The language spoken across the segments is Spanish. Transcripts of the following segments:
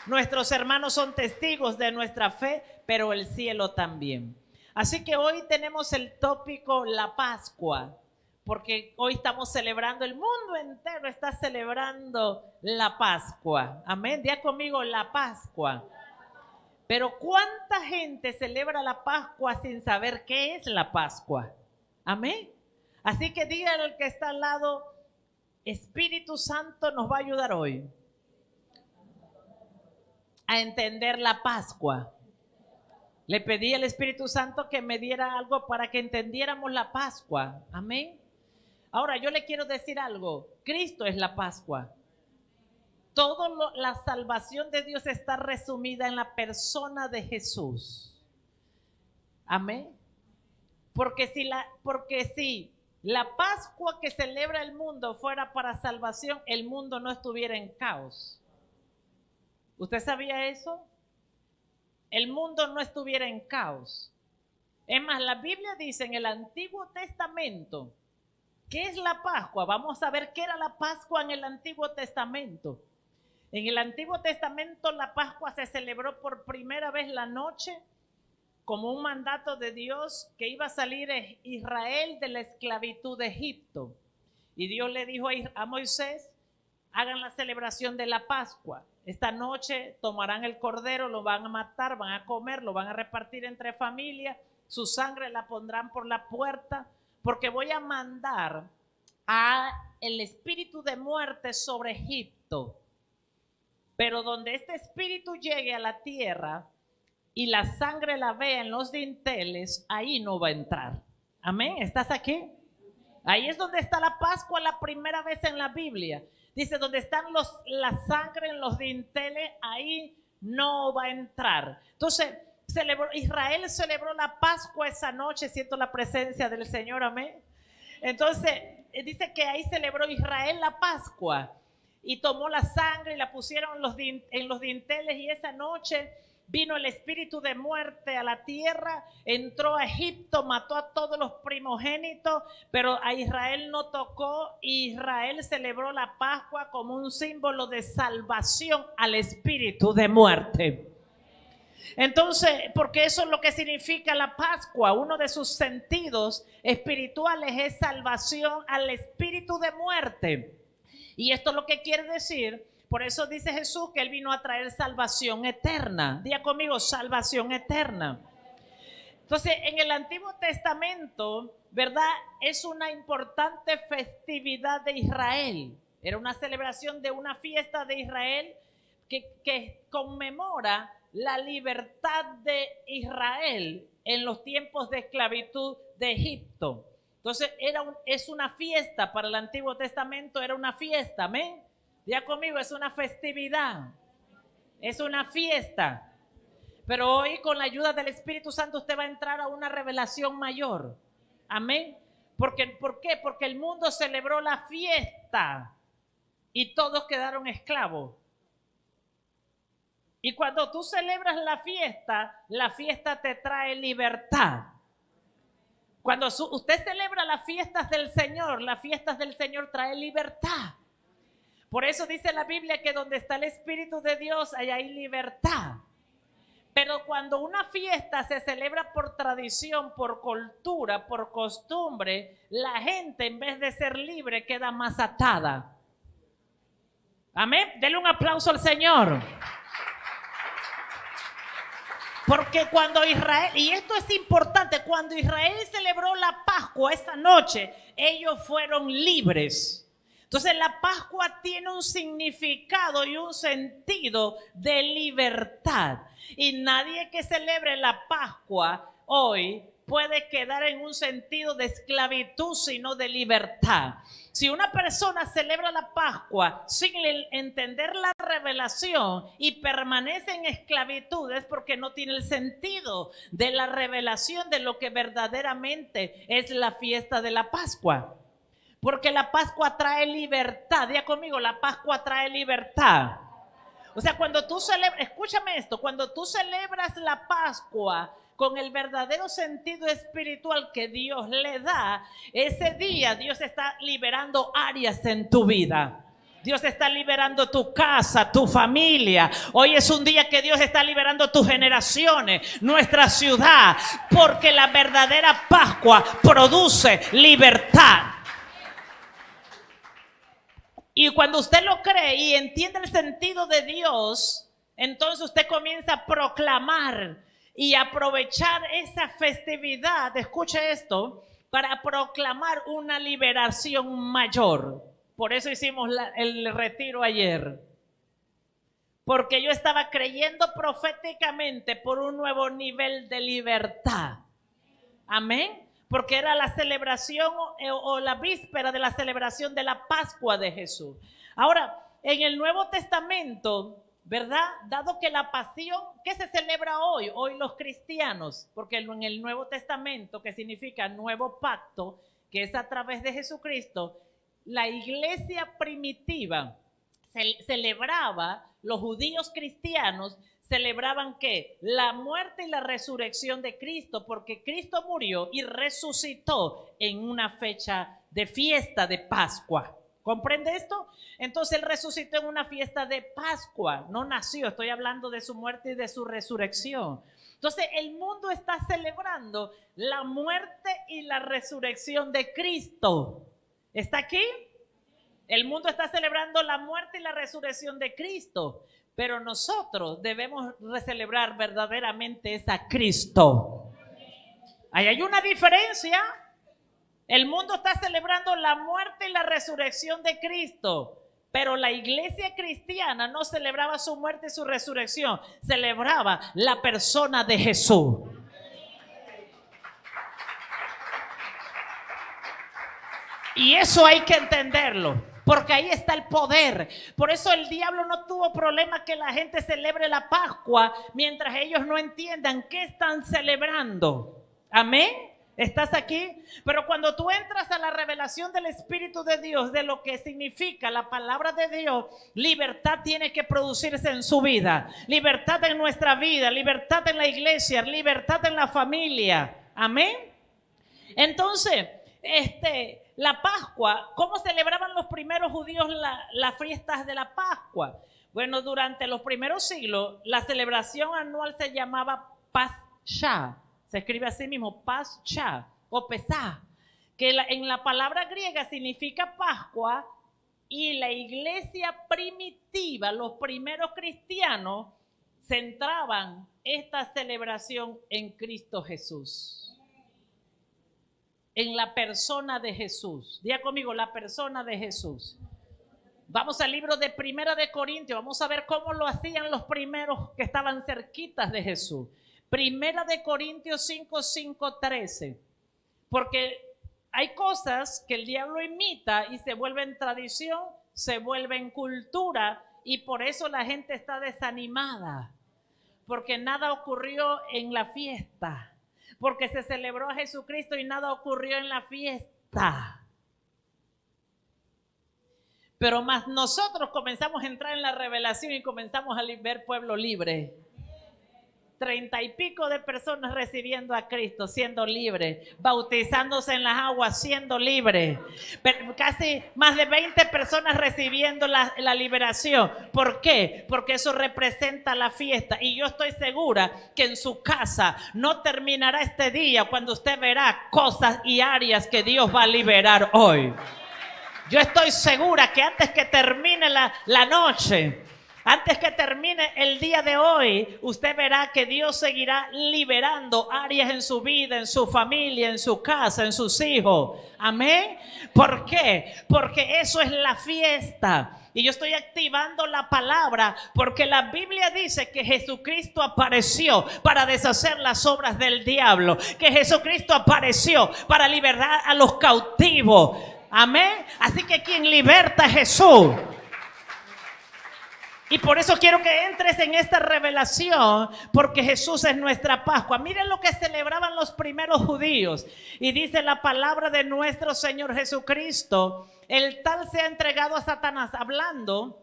Nuestros hermanos son testigos de nuestra fe, pero el cielo también. Así que hoy tenemos el tópico la Pascua, porque hoy estamos celebrando, el mundo entero está celebrando la Pascua. Amén. Diga conmigo la Pascua. Pero ¿cuánta gente celebra la Pascua sin saber qué es la Pascua? Amén. Así que dígale al que está al lado, Espíritu Santo nos va a ayudar hoy a entender la Pascua. Le pedí al Espíritu Santo que me diera algo para que entendiéramos la Pascua. Amén. Ahora yo le quiero decir algo. Cristo es la Pascua. La salvación de Dios está resumida en la persona de Jesús. Amén. Porque si la Pascua que celebra el mundo fuera para salvación, el mundo no estuviera en caos. ¿Usted sabía eso? El mundo no estuviera en caos. Es más, la Biblia dice en el Antiguo Testamento, ¿qué es la Pascua? Vamos a ver qué era la Pascua en el Antiguo Testamento. En el Antiguo Testamento la Pascua se celebró por primera vez la noche como un mandato de Dios que iba a salir Israel de la esclavitud de Egipto. Y Dios le dijo a Moisés, hagan la celebración de la Pascua. Esta noche tomarán el cordero, lo van a matar, van a comer, lo van a repartir entre familias, su sangre la pondrán por la puerta, porque voy a mandar el espíritu de muerte sobre Egipto. Pero donde este espíritu llegue a la tierra y la sangre la vea en los dinteles, ahí no va a entrar. Amén, ¿estás aquí? Ahí es donde está la Pascua la primera vez en la Biblia. Dice, donde están la sangre en los dinteles, ahí no va a entrar. Entonces, Israel celebró la Pascua esa noche, siento la presencia del Señor, amén. Entonces, dice que ahí celebró Israel la Pascua y tomó la sangre y la pusieron en los dinteles, y esa noche vino el espíritu de muerte a la tierra, entró a Egipto, mató a todos los primogénitos, pero a Israel no tocó. Israel celebró la Pascua como un símbolo de salvación al espíritu de muerte. Entonces, porque eso es lo que significa la Pascua, uno de sus sentidos espirituales es salvación al espíritu de muerte. Y esto es lo que quiere decir. Por eso dice Jesús que Él vino a traer salvación eterna. Diga conmigo, salvación eterna. Entonces, en el Antiguo Testamento, ¿verdad? Es una importante festividad de Israel. Era una celebración de una fiesta de Israel que conmemora la libertad de Israel en los tiempos de esclavitud de Egipto. Entonces, es una fiesta para el Antiguo Testamento, era una fiesta, amén. Ya conmigo, es una festividad, es una fiesta. Pero hoy con la ayuda del Espíritu Santo usted va a entrar a una revelación mayor. Amén. ¿Por qué? Porque el mundo celebró la fiesta y todos quedaron esclavos. Y cuando tú celebras la fiesta te trae libertad. Cuando usted celebra las fiestas del Señor trae libertad. Por eso dice la Biblia que donde está el Espíritu de Dios, allá hay libertad. Pero cuando una fiesta se celebra por tradición, por cultura, por costumbre, la gente en vez de ser libre queda más atada. Amén. Denle un aplauso al Señor. Porque cuando Israel, y esto es importante, cuando Israel celebró la Pascua esa noche, ellos fueron libres. Entonces la Pascua tiene un significado y un sentido de libertad. Y nadie que celebre la Pascua hoy puede quedar en un sentido de esclavitud, sino de libertad. Si una persona celebra la Pascua sin entender la revelación y permanece en esclavitud, es porque no tiene el sentido de la revelación de lo que verdaderamente es la fiesta de la Pascua. Porque la Pascua trae libertad. Diga conmigo, la Pascua trae libertad. O sea, cuando tú celebras, escúchame esto, cuando tú celebras la Pascua con el verdadero sentido espiritual que Dios le da, ese día Dios está liberando áreas en tu vida. Dios está liberando tu casa, tu familia. Hoy es un día que Dios está liberando tus generaciones, nuestra ciudad, porque la verdadera Pascua produce libertad. Y cuando usted lo cree y entiende el sentido de Dios, entonces usted comienza a proclamar y aprovechar esa festividad, escuche esto, para proclamar una liberación mayor. Por eso hicimos el retiro ayer. Porque yo estaba creyendo proféticamente por un nuevo nivel de libertad. Amén. Porque era la celebración o la víspera de la celebración de la Pascua de Jesús. Ahora, en el Nuevo Testamento, ¿verdad? Dado que la pasión, ¿qué se celebra hoy? Hoy los cristianos, porque en el Nuevo Testamento, que significa nuevo pacto, que es a través de Jesucristo, la iglesia primitiva celebraba, los judíos cristianos celebraban ¿qué? La muerte y la resurrección de Cristo, porque Cristo murió y resucitó en una fecha de fiesta de Pascua. ¿Comprende esto? Entonces Él resucitó en una fiesta de Pascua, no nació, estoy hablando de su muerte y de su resurrección. Entonces el mundo está celebrando la muerte y la resurrección de Cristo. ¿Está aquí? El mundo está celebrando la muerte y la resurrección de Cristo, pero nosotros debemos celebrar verdaderamente es a Cristo. Ahí hay una diferencia. El mundo está celebrando la muerte y la resurrección de Cristo, pero la iglesia cristiana no celebraba su muerte y su resurrección, celebraba la persona de Jesús. Y eso hay que entenderlo, porque ahí está el poder. Por eso el diablo no tuvo problema que la gente celebre la Pascua mientras ellos no entiendan qué están celebrando. Amén. ¿Estás aquí? Pero cuando tú entras a la revelación del Espíritu de Dios, de lo que significa la palabra de Dios, libertad tiene que producirse en su vida. Libertad en nuestra vida, libertad en la iglesia, libertad en la familia. Amén. Entonces, la Pascua, ¿cómo celebraban los primeros judíos las fiestas de la Pascua? Bueno, durante los primeros siglos, la celebración anual se llamaba Pascha. Se escribe así mismo, Pascha o Pesá, que en la palabra griega significa Pascua, y la iglesia primitiva, los primeros cristianos, centraban esta celebración en Cristo Jesús. En la persona de Jesús. Diga conmigo, la persona de Jesús. Vamos al libro de Primera de Corintios, vamos a ver cómo lo hacían los primeros que estaban cerquitas de Jesús. Primera de Corintios 5, 13. Porque hay cosas que el diablo imita y se vuelven tradición, se vuelven cultura, y por eso la gente está desanimada. Porque nada ocurrió en la fiesta. Porque se celebró a Jesucristo y nada ocurrió en la fiesta. Pero más nosotros comenzamos a entrar en la revelación y comenzamos a ver pueblo libre. 30 y pico de personas recibiendo a Cristo, siendo libres, bautizándose en las aguas, siendo libres. Casi más de 20 personas recibiendo la liberación. ¿Por qué? Porque eso representa la fiesta. Y yo estoy segura que en su casa no terminará este día cuando usted verá cosas y áreas que Dios va a liberar hoy. Yo estoy segura que antes que termine la noche, antes que termine el día de hoy, usted verá que Dios seguirá liberando áreas en su vida, en su familia, en su casa, en sus hijos. Amén. ¿Por qué? Porque eso es la fiesta. Y yo estoy activando la palabra porque la Biblia dice que Jesucristo apareció para deshacer las obras del diablo. Que Jesucristo apareció para liberar a los cautivos. Amén. Así que quien liberta a Jesús. Y por eso quiero que entres en esta revelación, porque Jesús es nuestra Pascua. Miren lo que celebraban los primeros judíos. Y dice la palabra de nuestro Señor Jesucristo: el tal se ha entregado a Satanás, hablando.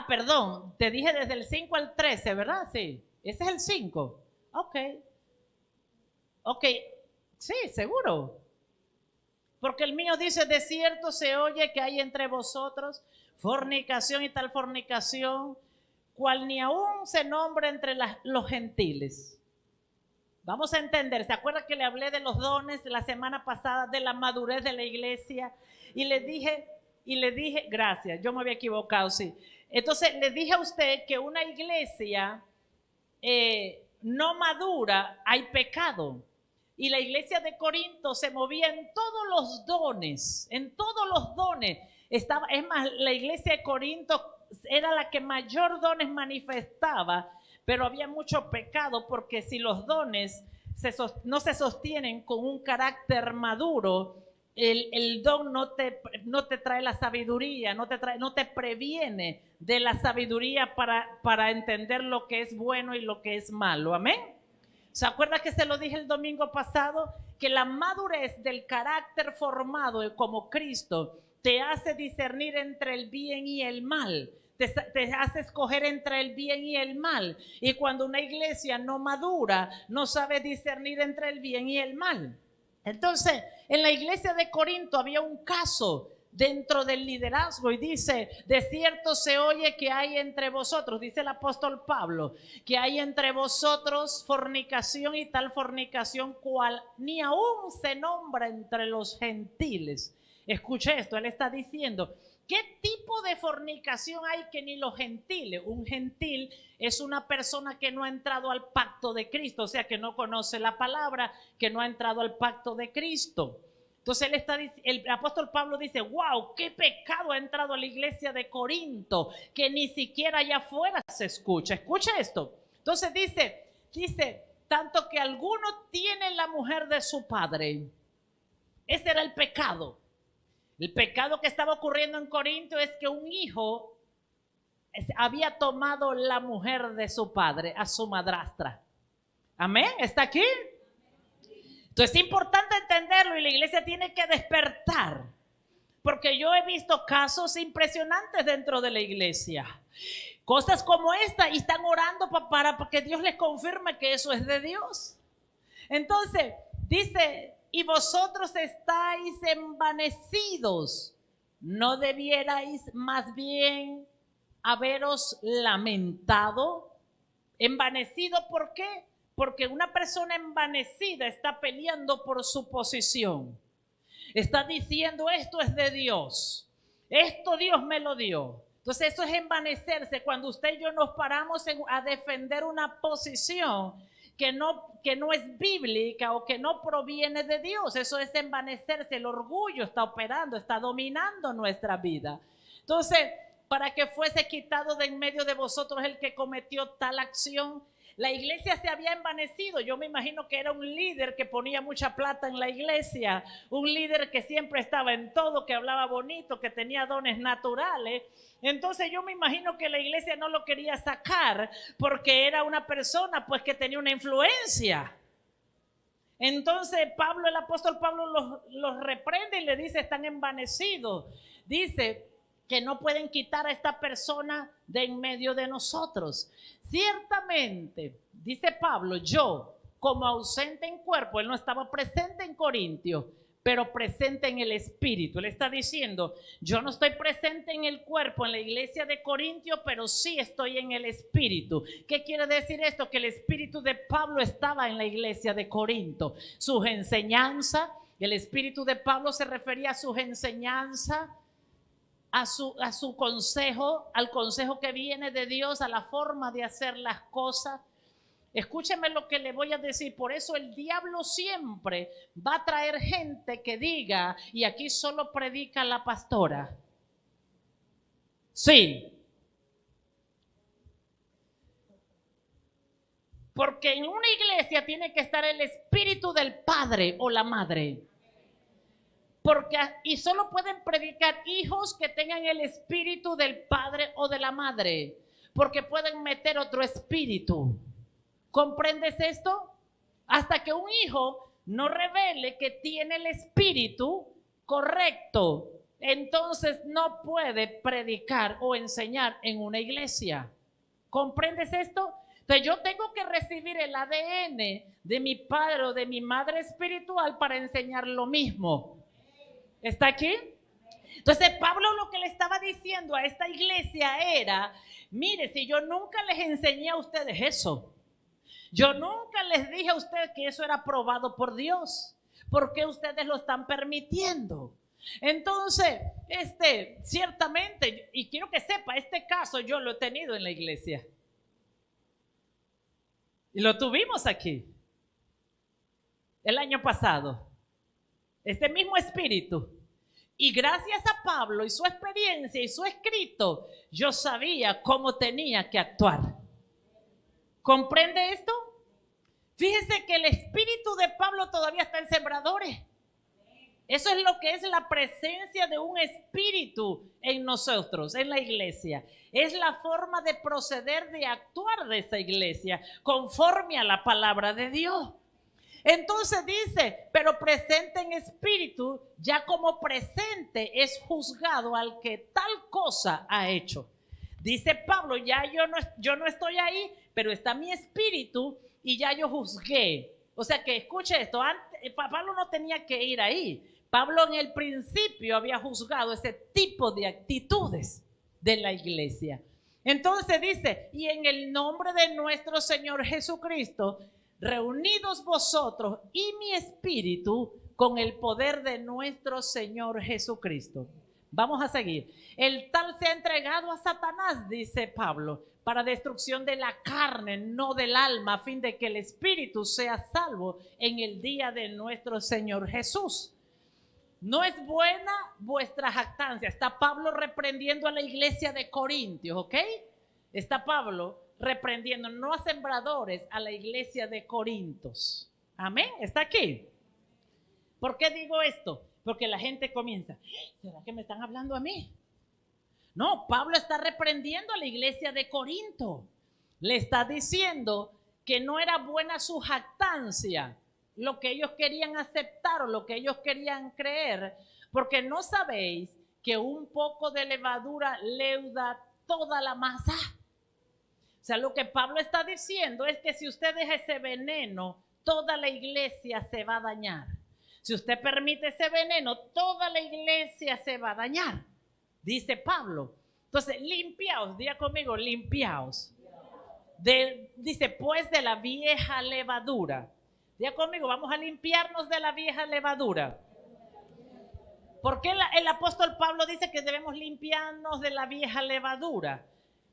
Perdón, te dije desde el 5 al 13, ¿verdad? Sí, ese es el 5. Ok, sí, seguro. Porque el mío dice, de cierto se oye que hay entre vosotros fornicación y tal fornicación, cual ni aún se nombra entre los gentiles. Vamos a entender, ¿se acuerda que le hablé de los dones la semana pasada, de la madurez de la iglesia? Y le dije, gracias, yo me había equivocado, sí. Entonces le dije a usted que una iglesia no madura, hay pecado. Y la iglesia de Corinto se movía en todos los dones, en todos los dones. Estaba, es más, la iglesia de Corinto era la que mayor dones manifestaba, pero había mucho pecado, porque si los dones no se sostienen con un carácter maduro, el don no te trae la sabiduría, no te previene de la sabiduría para entender lo que es bueno y lo que es malo. Amén. ¿Se acuerda que se lo dije el domingo pasado? Que la madurez del carácter formado como Cristo te hace discernir entre el bien y el mal. Te hace escoger entre el bien y el mal. Y cuando una iglesia no madura, no sabe discernir entre el bien y el mal. Entonces, en la iglesia de Corinto había un caso dentro del liderazgo, y dice, de cierto se oye que hay entre vosotros, dice el apóstol Pablo, que hay entre vosotros fornicación y tal fornicación cual ni aún se nombra entre los gentiles. Escuche esto, él está diciendo, ¿qué tipo de fornicación hay que ni los gentiles? Un gentil es una persona que no ha entrado al pacto de Cristo, o sea, que no conoce la palabra, que no ha entrado al pacto de Cristo. Entonces el apóstol Pablo dice, wow, qué pecado ha entrado a la iglesia de Corinto, que ni siquiera allá afuera se escucha. Escucha esto. Entonces dice, tanto que alguno tiene la mujer de su padre. Ese era el pecado. El pecado que estaba ocurriendo en Corinto es que un hijo había tomado la mujer de su padre, a su madrastra. Amén, ¿está aquí? Entonces es importante entenderlo, y la iglesia tiene que despertar, porque yo he visto casos impresionantes dentro de la iglesia, cosas como esta, y están orando para que Dios les confirme que eso es de Dios. Entonces dice, y vosotros estáis envanecidos, ¿no debierais más bien haberos lamentado? ¿Envanecido por qué? Porque una persona envanecida está peleando por su posición. Está diciendo, esto es de Dios. Esto Dios me lo dio. Entonces eso es envanecerse, cuando usted y yo nos paramos a defender una posición que no es bíblica o que no proviene de Dios. Eso es envanecerse. El orgullo está operando, está dominando nuestra vida. Entonces, para que fuese quitado de en medio de vosotros el que cometió tal acción. La iglesia se había envanecido. Yo me imagino que era un líder que ponía mucha plata en la iglesia, un líder que siempre estaba en todo, que hablaba bonito, que tenía dones naturales. Entonces yo me imagino que la iglesia no lo quería sacar porque era una persona pues que tenía una influencia. Entonces el apóstol Pablo los reprende y le dice, están envanecidos. Dice que no pueden quitar a esta persona de en medio de nosotros. Ciertamente, dice Pablo, yo como ausente en cuerpo, él no estaba presente en Corintios, pero presente en el espíritu. Él está diciendo, yo no estoy presente en el cuerpo en la iglesia de Corintios, pero sí estoy en el espíritu. ¿Qué quiere decir esto? Que el espíritu de Pablo estaba en la iglesia de Corinto. Sus enseñanzas, el espíritu de Pablo se refería a sus enseñanzas, a su consejo, al consejo que viene de Dios, a la forma de hacer las cosas. Escúcheme lo que le voy a decir. Por eso el diablo siempre va a traer gente que diga, y aquí solo predica la pastora. Sí. Porque en una iglesia tiene que estar el espíritu del padre o la madre. Y solo pueden predicar hijos que tengan el espíritu del padre o de la madre, porque pueden meter otro espíritu. ¿Comprendes esto? Hasta que un hijo no revele que tiene el espíritu correcto, entonces no puede predicar o enseñar en una iglesia. ¿Comprendes esto? Entonces yo tengo que recibir el ADN de mi padre o de mi madre espiritual para enseñar lo mismo. ¿Está aquí? Entonces Pablo lo que le estaba diciendo a esta iglesia era, mire, si yo nunca les enseñé a ustedes eso, yo nunca les dije a ustedes que eso era aprobado por Dios, ¿por qué ustedes lo están permitiendo? Entonces, ciertamente, y quiero que sepa, este caso yo lo he tenido en la iglesia. Y lo tuvimos aquí, el año pasado. Este mismo espíritu. Y gracias a Pablo y su experiencia y su escrito, yo sabía cómo tenía que actuar. ¿Comprende esto? Fíjese que el espíritu de Pablo todavía está en sembradores. Eso es lo que es la presencia de un espíritu en nosotros, en la iglesia. Es la forma de proceder, de actuar de esa iglesia, conforme a la palabra de Dios. Entonces dice, pero presente en espíritu, ya como presente es juzgado al que tal cosa ha hecho. Dice Pablo, ya yo no estoy ahí, pero está mi espíritu y ya yo juzgué. O sea que escuche esto, Pablo no tenía que ir ahí. Pablo en el principio había juzgado ese tipo de actitudes de la iglesia. Entonces dice, y en el nombre de nuestro Señor Jesucristo, reunidos vosotros y mi espíritu con el poder de nuestro Señor Jesucristo. Vamos a seguir. El tal se ha entregado a Satanás, dice Pablo, para destrucción de la carne, no del alma, a fin de que el espíritu sea salvo en el día de nuestro Señor Jesús. No es buena vuestra jactancia. Está Pablo reprendiendo a la iglesia de Corintios, ¿ok? Está Pablo reprendiendo, no a sembradores, a la iglesia de Corintios. Amén, está aquí. ¿Por qué digo esto? Porque la gente comienza, ¿será que me están hablando a mí? No, Pablo está reprendiendo a la iglesia de Corinto. Le está diciendo que no era buena su jactancia, lo que ellos querían aceptar o lo que ellos querían creer, porque no sabéis que un poco de levadura leuda toda la masa. O sea, lo que Pablo está diciendo es que si usted deja ese veneno, toda la iglesia se va a dañar. Si usted permite ese veneno, toda la iglesia se va a dañar, dice Pablo. Entonces, limpiaos, diga conmigo, limpiaos. Dice, pues de la vieja levadura. Diga conmigo, vamos a limpiarnos de la vieja levadura. ¿Por qué el apóstol Pablo dice que debemos limpiarnos de la vieja levadura?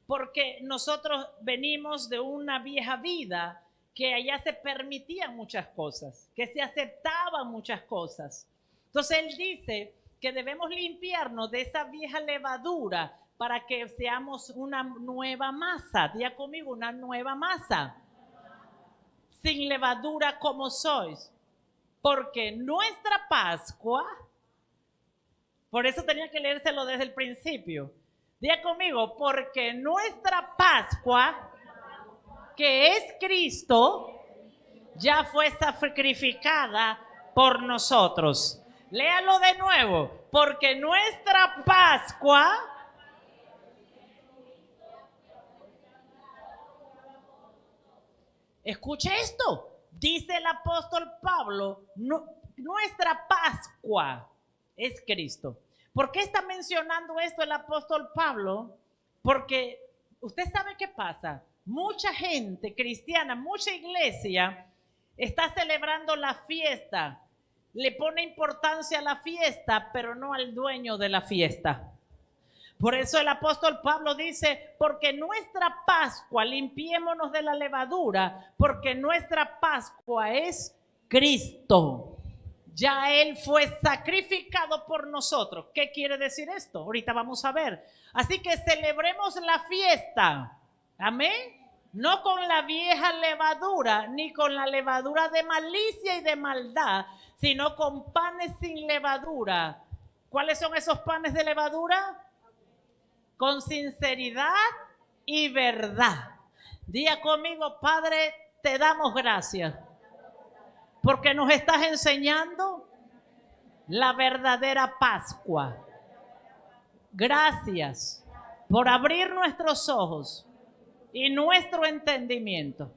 Porque nosotros venimos de una vieja vida que allá se permitían muchas cosas, que se aceptaban muchas cosas. Entonces él dice que debemos limpiarnos de esa vieja levadura para que seamos una nueva masa. Diga conmigo, una nueva masa. Sin levadura como sois. Porque nuestra Pascua, por eso tenía que leérselo desde el principio. Diga conmigo, porque nuestra Pascua, que es Cristo, ya fue sacrificada por nosotros. Léalo de nuevo, porque nuestra Pascua, escuche esto, dice el apóstol Pablo, nuestra Pascua es Cristo. ¿Por qué está mencionando esto el apóstol Pablo? Porque usted sabe qué pasa. Mucha gente cristiana, mucha iglesia está celebrando la fiesta, le pone importancia a la fiesta, pero no al dueño de la fiesta. Por eso el apóstol Pablo dice, porque nuestra Pascua, limpiémonos de la levadura, porque nuestra Pascua es Cristo. Ya Él fue sacrificado por nosotros. ¿Qué quiere decir esto? Ahorita vamos a ver. Así que celebremos la fiesta. Amén. No con la vieja levadura, ni con la levadura de malicia y de maldad, sino con panes sin levadura. ¿Cuáles son esos panes de levadura? Con sinceridad y verdad. Diga conmigo, Padre, te damos gracias porque nos estás enseñando la verdadera Pascua. Gracias por abrir nuestros ojos y nuestro entendimiento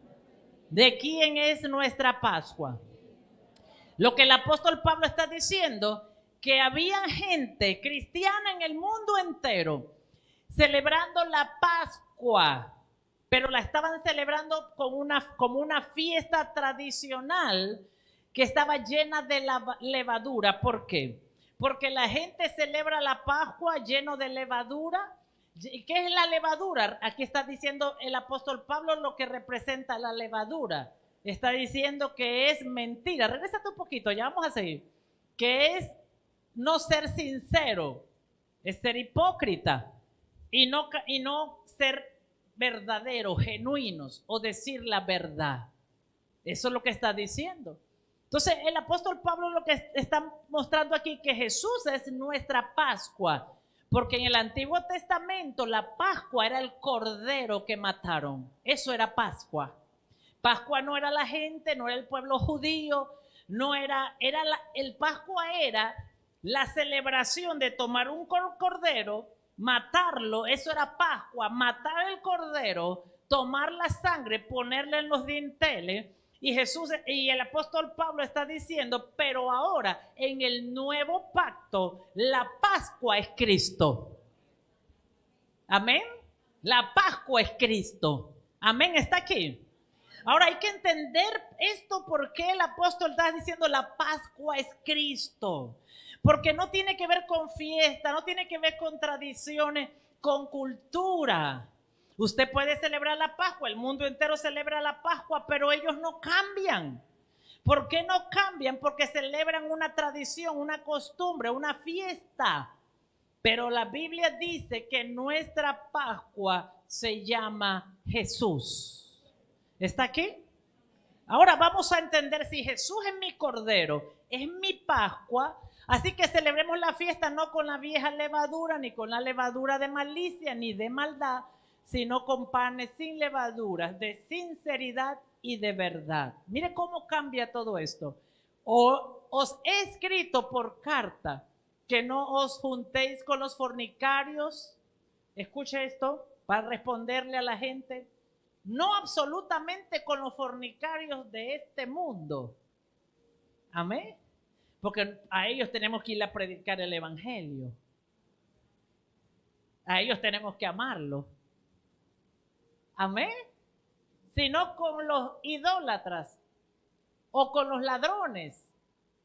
de quién es nuestra Pascua. Lo que el apóstol Pablo está diciendo, que había gente cristiana en el mundo entero celebrando la Pascua, pero la estaban celebrando como una fiesta tradicional que estaba llena de levadura. ¿Por qué? Porque la gente celebra la Pascua lleno de levadura. ¿Y qué es la levadura? Aquí está diciendo el apóstol Pablo lo que representa la levadura. Está diciendo que es mentira. Regrésate un poquito, ya vamos a seguir. Que es no ser sincero, es ser hipócrita y no ser verdaderos, genuinos o decir la verdad. Eso es lo que está diciendo. Entonces el apóstol Pablo lo que está mostrando aquí que Jesús es nuestra Pascua, porque en el Antiguo Testamento la Pascua era el cordero que mataron. Eso era Pascua. Pascua no era la gente, no era el pueblo judío, no era el Pascua era la celebración de tomar un cordero, matarlo. Eso era Pascua, matar el cordero, tomar la sangre, ponerla en los dinteles. Y Jesús y el apóstol Pablo está diciendo, pero ahora en el nuevo pacto la Pascua es Cristo. Amén. La Pascua es Cristo. Amén. Está aquí. Ahora hay que entender esto, porque el apóstol está diciendo la Pascua es Cristo. Porque no tiene que ver con fiesta, no tiene que ver con tradiciones, con cultura. Usted puede celebrar la Pascua, el mundo entero celebra la Pascua, pero ellos no cambian. ¿Por qué no cambian? Porque celebran una tradición, una costumbre, una fiesta. Pero la Biblia dice que nuestra Pascua se llama Jesús. ¿Está aquí? Ahora vamos a entender si Jesús es mi cordero, es mi Pascua. Así que celebremos la fiesta no con la vieja levadura, ni con la levadura de malicia, ni de maldad, sino con panes sin levaduras, de sinceridad y de verdad. Mire cómo cambia todo esto. Os he escrito por carta que no os juntéis con los fornicarios. Escuche esto para responderle a la gente. No absolutamente con los fornicarios de este mundo. Amén. Porque a ellos tenemos que ir a predicar el evangelio. A ellos tenemos que amarlo. Amén. Sino con los idólatras o con los ladrones.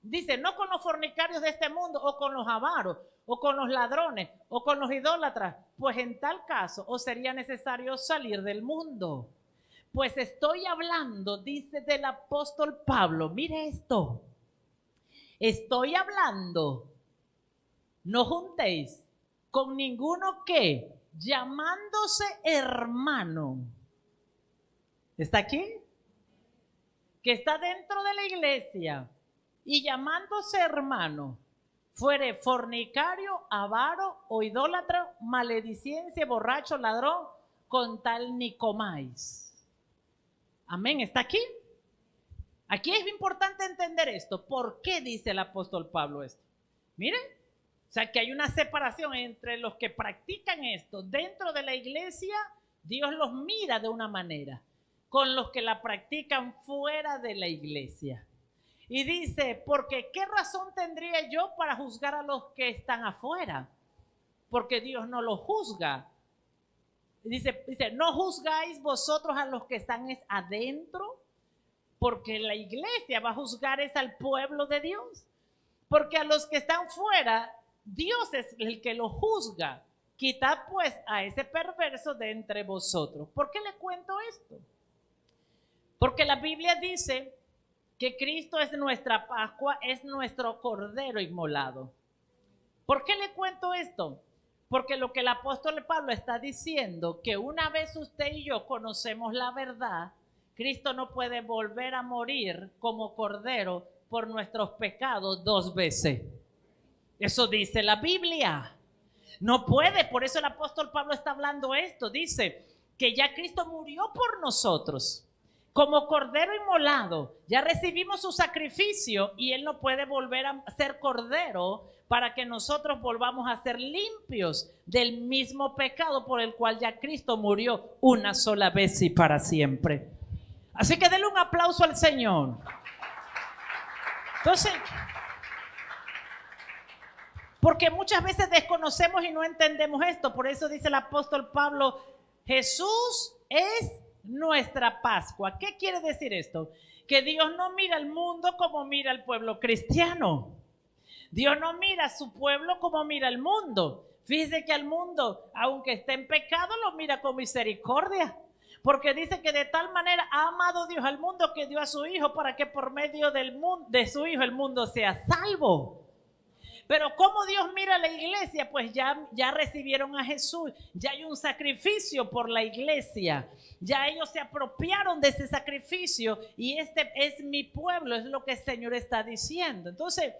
Dice, no con los fornicarios de este mundo o con los avaros o con los ladrones o con los idólatras. Pues en tal caso os sería necesario salir del mundo. Pues estoy hablando, dice del apóstol Pablo, mire esto. Estoy hablando, no juntéis con ninguno que, llamándose hermano, ¿está aquí? Que está dentro de la iglesia y llamándose hermano, fuere fornicario, avaro o idólatra, maledicencia, borracho, ladrón, con tal ni comáis. Amén, ¿está aquí? Aquí es importante entender esto. ¿Por qué dice el apóstol Pablo esto? Miren, o sea que hay una separación entre los que practican esto dentro de la iglesia. Dios los mira de una manera, con los que la practican fuera de la iglesia. Y dice, porque ¿qué razón tendría yo para juzgar a los que están afuera? Porque Dios no los juzga. Dice, no juzgáis vosotros a los que están adentro, porque la iglesia va a juzgar es al pueblo de Dios. Porque a los que están fuera, Dios es el que los juzga. Quitad pues a ese perverso de entre vosotros. ¿Por qué le cuento esto? Porque la Biblia dice que Cristo es nuestra Pascua, es nuestro cordero inmolado. ¿Por qué le cuento esto? Porque lo que el apóstol Pablo está diciendo, que una vez usted y yo conocemos la verdad, Cristo no puede volver a morir como cordero por nuestros pecados 2 veces. Eso dice la Biblia. No puede, por eso el apóstol Pablo está hablando esto. Dice que ya Cristo murió por nosotros como cordero inmolado. Ya recibimos su sacrificio y Él no puede volver a ser cordero para que nosotros volvamos a ser limpios del mismo pecado por el cual ya Cristo murió una sola vez y para siempre. Así que denle un aplauso al Señor. Entonces, Porque muchas veces desconocemos y no entendemos esto. Por eso dice el apóstol Pablo, Jesús es nuestra Pascua. ¿Qué quiere decir esto? Que Dios no mira al mundo como mira al pueblo cristiano. Dios no mira a su pueblo como mira al mundo. Fíjese que al mundo, aunque esté en pecado, lo mira con misericordia. Porque dice que de tal manera ha amado Dios al mundo que dio a su Hijo para que por medio de su Hijo el mundo sea salvo. Pero ¿cómo Dios mira a la iglesia? Pues ya recibieron a Jesús, ya hay un sacrificio por la iglesia, ya ellos se apropiaron de ese sacrificio y este es mi pueblo, es lo que el Señor está diciendo. Entonces,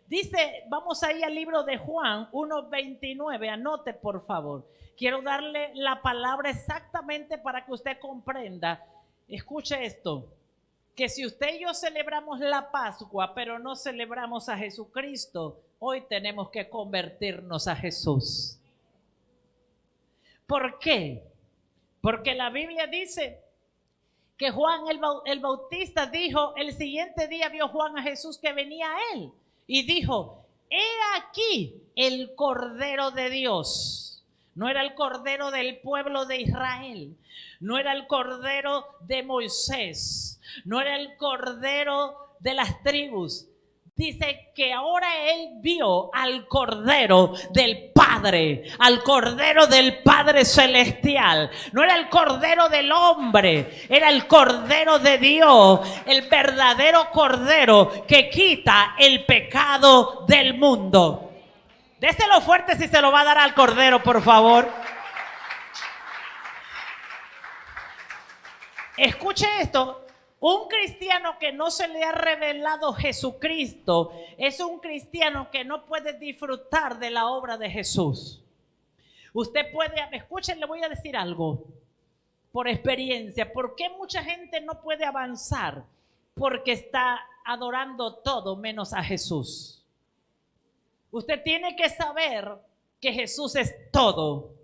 dice, vamos ahí al libro de Juan 1:29, anote por favor. Quiero darle la palabra exactamente para que usted comprenda. Escuche esto. Que si usted y yo celebramos la Pascua, pero no celebramos a Jesucristo, hoy tenemos que convertirnos a Jesús. ¿Por qué? Porque la Biblia dice que Juan el Bautista dijo, el siguiente día vio Juan a Jesús que venía a él y dijo, he aquí el Cordero de Dios. No era el Cordero del pueblo de Israel, no era el Cordero de Moisés, no era el Cordero de las tribus. Dice que ahora él vio al Cordero del Padre, al Cordero del Padre Celestial. No era el Cordero del hombre, era el Cordero de Dios, el verdadero Cordero que quita el pecado del mundo. Déselo fuerte si se lo va a dar al Cordero, por favor. Escuche esto. Un cristiano que no se le ha revelado Jesucristo es un cristiano que no puede disfrutar de la obra de Jesús. Usted puede, escuchen, le voy a decir algo por experiencia. ¿Por qué mucha gente no puede avanzar? Porque está adorando todo menos a Jesús. Usted tiene que saber que Jesús es todo.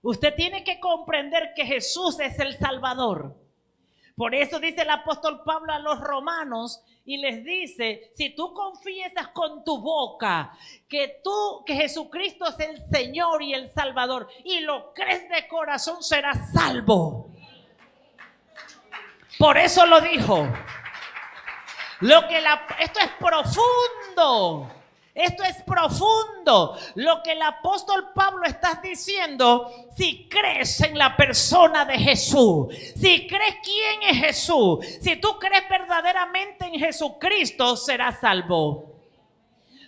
Usted tiene que comprender que Jesús es el Salvador. Por eso dice el apóstol Pablo a los romanos y les dice, si tú confiesas con tu boca que Jesucristo es el Señor y el Salvador y lo crees de corazón, serás salvo. Por eso lo dijo. Esto es profundo. Esto es profundo. Lo que el apóstol Pablo está diciendo, si crees en la persona de Jesús, si crees quién es Jesús, si tú crees verdaderamente en Jesucristo, serás salvo.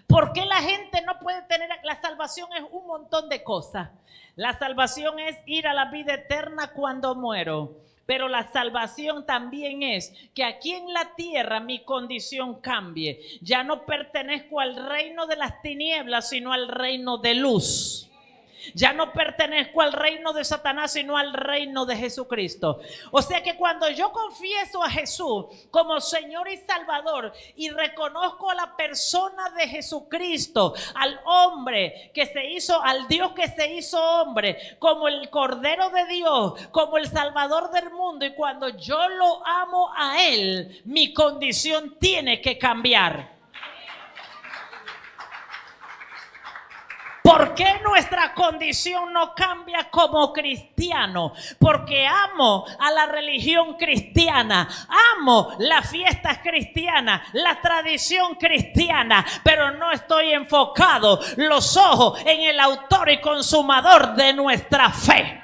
¿Por qué la gente no puede tener? La salvación es un montón de cosas. La salvación es ir a la vida eterna cuando muero. Pero la salvación también es que aquí en la tierra mi condición cambie. Ya no pertenezco al reino de las tinieblas, sino al reino de luz. Ya no pertenezco al reino de Satanás, sino al reino de Jesucristo. O sea que cuando yo confieso a Jesús como Señor y Salvador y reconozco a la persona de Jesucristo, al hombre que se hizo, al Dios que se hizo hombre, como el Cordero de Dios, como el Salvador del mundo, y cuando yo lo amo a Él, mi condición tiene que cambiar. ¿Por qué nuestra condición no cambia como cristiano? Porque amo a la religión cristiana, amo las fiestas cristianas, la tradición cristiana, pero no estoy enfocado los ojos en el autor y consumador de nuestra fe.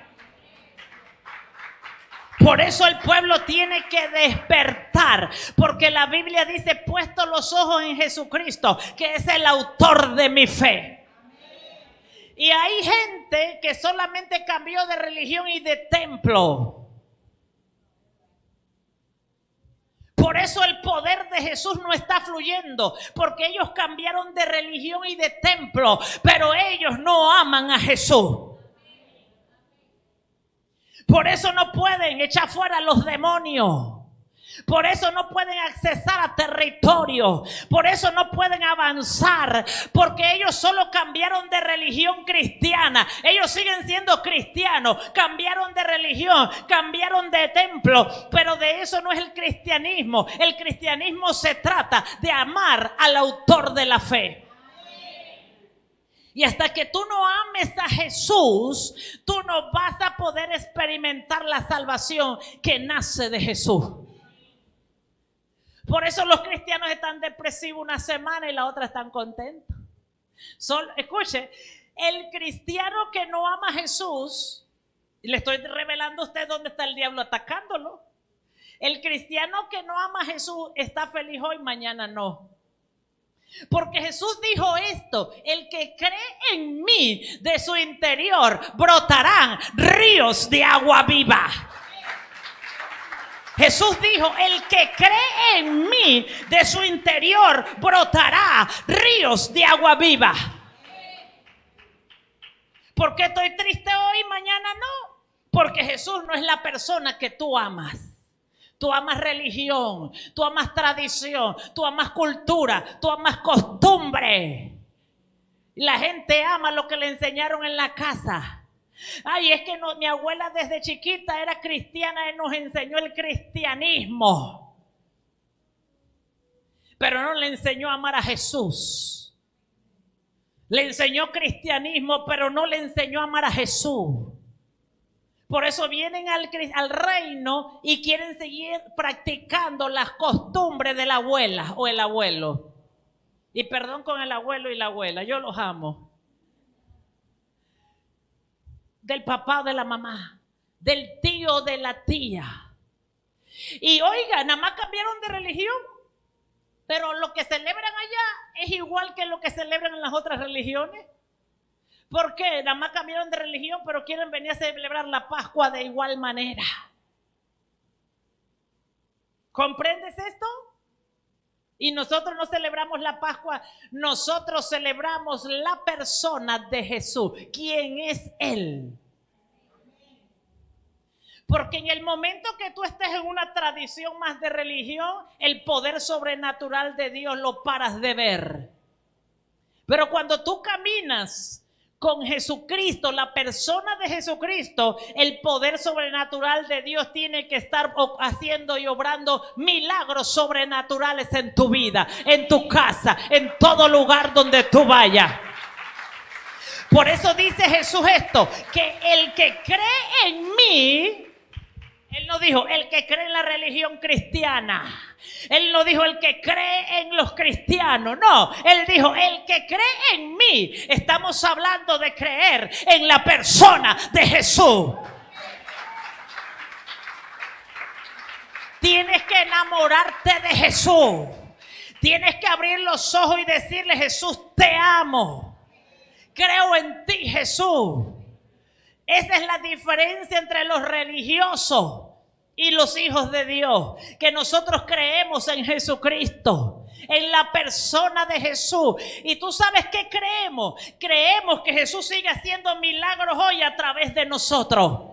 Por eso el pueblo tiene que despertar, porque la Biblia dice, puesto los ojos en Jesucristo, que es el autor de mi fe. Y hay gente que solamente cambió de religión y de templo. Por eso el poder de Jesús no está fluyendo, porque ellos cambiaron de religión y de templo, pero ellos no aman a Jesús. Por eso no pueden echar fuera a los demonios. Por eso no pueden accesar a territorio. Por eso no pueden avanzar. Porque ellos solo cambiaron de religión cristiana. Ellos siguen siendo cristianos. Cambiaron de religión. Cambiaron de templo. Pero de eso no es el cristianismo. El cristianismo se trata de amar al autor de la fe. Y hasta que tú no ames a Jesús, tú no vas a poder experimentar la salvación que nace de Jesús. Por eso los cristianos están depresivos una semana y la otra están contentos. Escuche, el cristiano que no ama a Jesús, y le estoy revelando a usted dónde está el diablo atacándolo. El cristiano que no ama a Jesús está feliz hoy, mañana no. Porque Jesús dijo esto: el que cree en mí, de su interior brotarán ríos de agua viva. Jesús dijo: el que cree en mí, de su interior brotará ríos de agua viva. ¿Por qué estoy triste hoy, mañana no? Porque Jesús no es la persona que tú amas. Tú amas religión, tú amas tradición, tú amas cultura, tú amas costumbre. La gente ama lo que le enseñaron en la casa. Ay, es que no, mi abuela desde chiquita era cristiana y nos enseñó el cristianismo. Pero no le enseñó a amar a Jesús. Le enseñó cristianismo, pero no le enseñó a amar a Jesús. Por eso vienen al reino y quieren seguir practicando las costumbres de la abuela o el abuelo. Y perdón con el abuelo y la abuela, yo los amo. Del papá o de la mamá, del tío o de la tía. Y oiga, nada más cambiaron de religión, pero lo que celebran allá es igual que lo que celebran en las otras religiones. ¿Por qué? Nada más cambiaron de religión, pero quieren venir a celebrar la Pascua de igual manera. ¿Comprendes esto? Y nosotros no celebramos la Pascua, nosotros celebramos la persona de Jesús. ¿Quién es Él? Porque en el momento que tú estés en una tradición más de religión, el poder sobrenatural de Dios lo paras de ver. Pero cuando tú caminas con Jesucristo, la persona de Jesucristo, el poder sobrenatural de Dios tiene que estar haciendo y obrando milagros sobrenaturales en tu vida, en tu casa, en todo lugar donde tú vayas. Por eso dice Jesús esto, que el que cree en mí, Él no dijo el que cree en la religión cristiana. Él no dijo el que cree en los cristianos. No, Él dijo el que cree en mí. Estamos hablando de creer en la persona de Jesús. Tienes que enamorarte de Jesús. Tienes que abrir los ojos y decirle: Jesús, te amo. Creo en ti, Jesús. Esa es la diferencia entre los religiosos y los hijos de Dios, que nosotros creemos en Jesucristo, en la persona de Jesús. Y tú sabes qué creemos. Creemos que Jesús sigue haciendo milagros hoy a través de nosotros.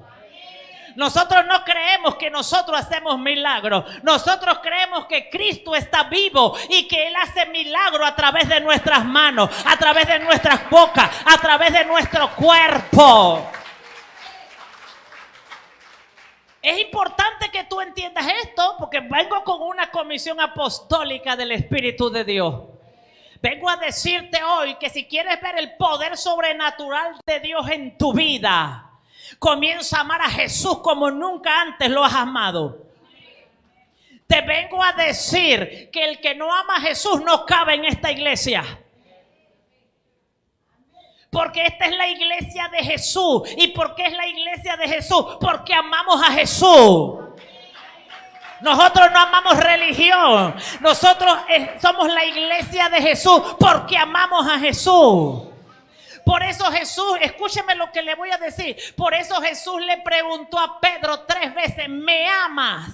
Nosotros no creemos que nosotros hacemos milagros. Nosotros creemos que Cristo está vivo y que Él hace milagros a través de nuestras manos, a través de nuestras bocas, a través de nuestro cuerpo. Es importante que tú entiendas esto, porque vengo con una comisión apostólica del Espíritu de Dios. Vengo a decirte hoy que si quieres ver el poder sobrenatural de Dios en tu vida, comienza a amar a Jesús como nunca antes lo has amado. Te vengo a decir que el que no ama a Jesús no cabe en esta iglesia. Porque esta es la iglesia de Jesús. ¿Y por qué es la iglesia de Jesús? Porque amamos a Jesús. Nosotros no amamos religión. Nosotros somos la iglesia de Jesús porque amamos a Jesús. Por eso Jesús, escúcheme lo que le voy a decir. Por eso Jesús le preguntó a Pedro 3 veces: ¿me amas?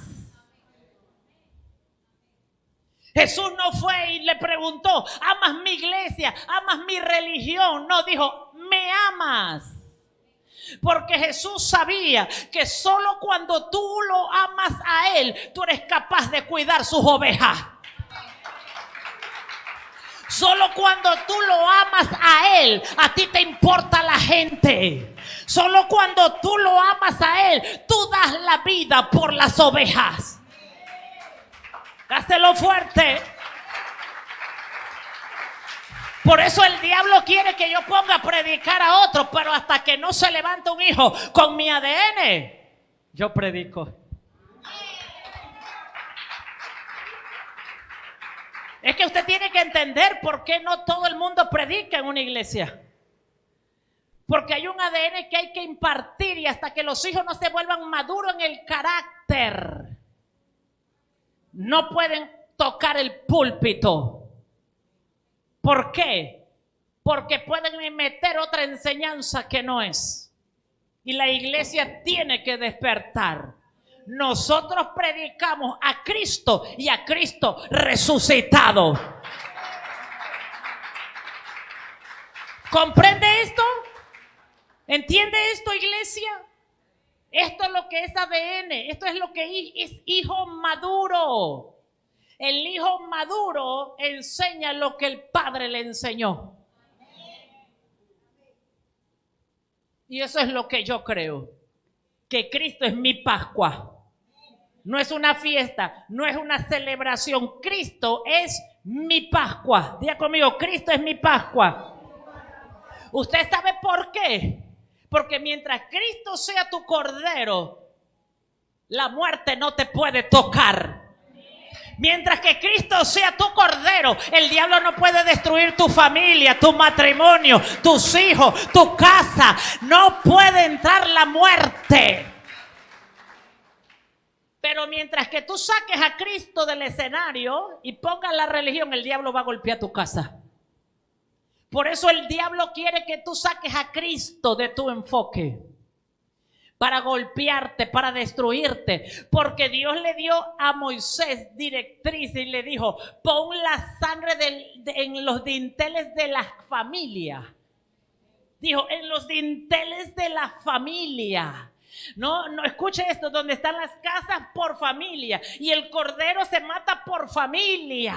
Jesús no fue y le preguntó: ¿amas mi iglesia? ¿Amas mi religión? No, dijo: ¿me amas? Porque Jesús sabía que solo cuando tú lo amas a Él, tú eres capaz de cuidar sus ovejas. Solo cuando tú lo amas a Él, a ti te importa la gente. Solo cuando tú lo amas a Él, tú das la vida por las ovejas. Dáselo fuerte. Por eso el diablo quiere que yo ponga a predicar a otro, pero hasta que no se levante un hijo con mi ADN, yo predico. Es que usted tiene que entender por qué no todo el mundo predica en una iglesia. Porque hay un ADN que hay que impartir y hasta que los hijos no se vuelvan maduros en el carácter, no pueden tocar el púlpito. ¿Por qué? Porque pueden meter otra enseñanza que no es. Y la iglesia tiene que despertar. Nosotros predicamos a Cristo y a Cristo resucitado. ¿Comprende esto? ¿Entiende esto, iglesia? Esto es lo que es ADN. Esto es lo que es hijo maduro. El hijo maduro enseña lo que el padre le enseñó. Y eso es lo que yo creo. Que Cristo es mi Pascua. No es una fiesta, no es una celebración. Cristo es mi Pascua. Diga conmigo, Cristo es mi Pascua. ¿Usted sabe por qué? Porque mientras Cristo sea tu cordero, la muerte no te puede tocar. Mientras que Cristo sea tu cordero, el diablo no puede destruir tu familia, tu matrimonio, tus hijos, tu casa. No puede entrar la muerte. Pero mientras que tú saques a Cristo del escenario y pongas la religión, el diablo va a golpear tu casa. Por eso el diablo quiere que tú saques a Cristo de tu enfoque. Para golpearte, para destruirte. Porque Dios le dio a Moisés directriz y le dijo: pon la sangre en los dinteles de la familia. Dijo, en los dinteles de la familia. No, escuche esto, donde están las casas por familia. Y el cordero se mata por familia.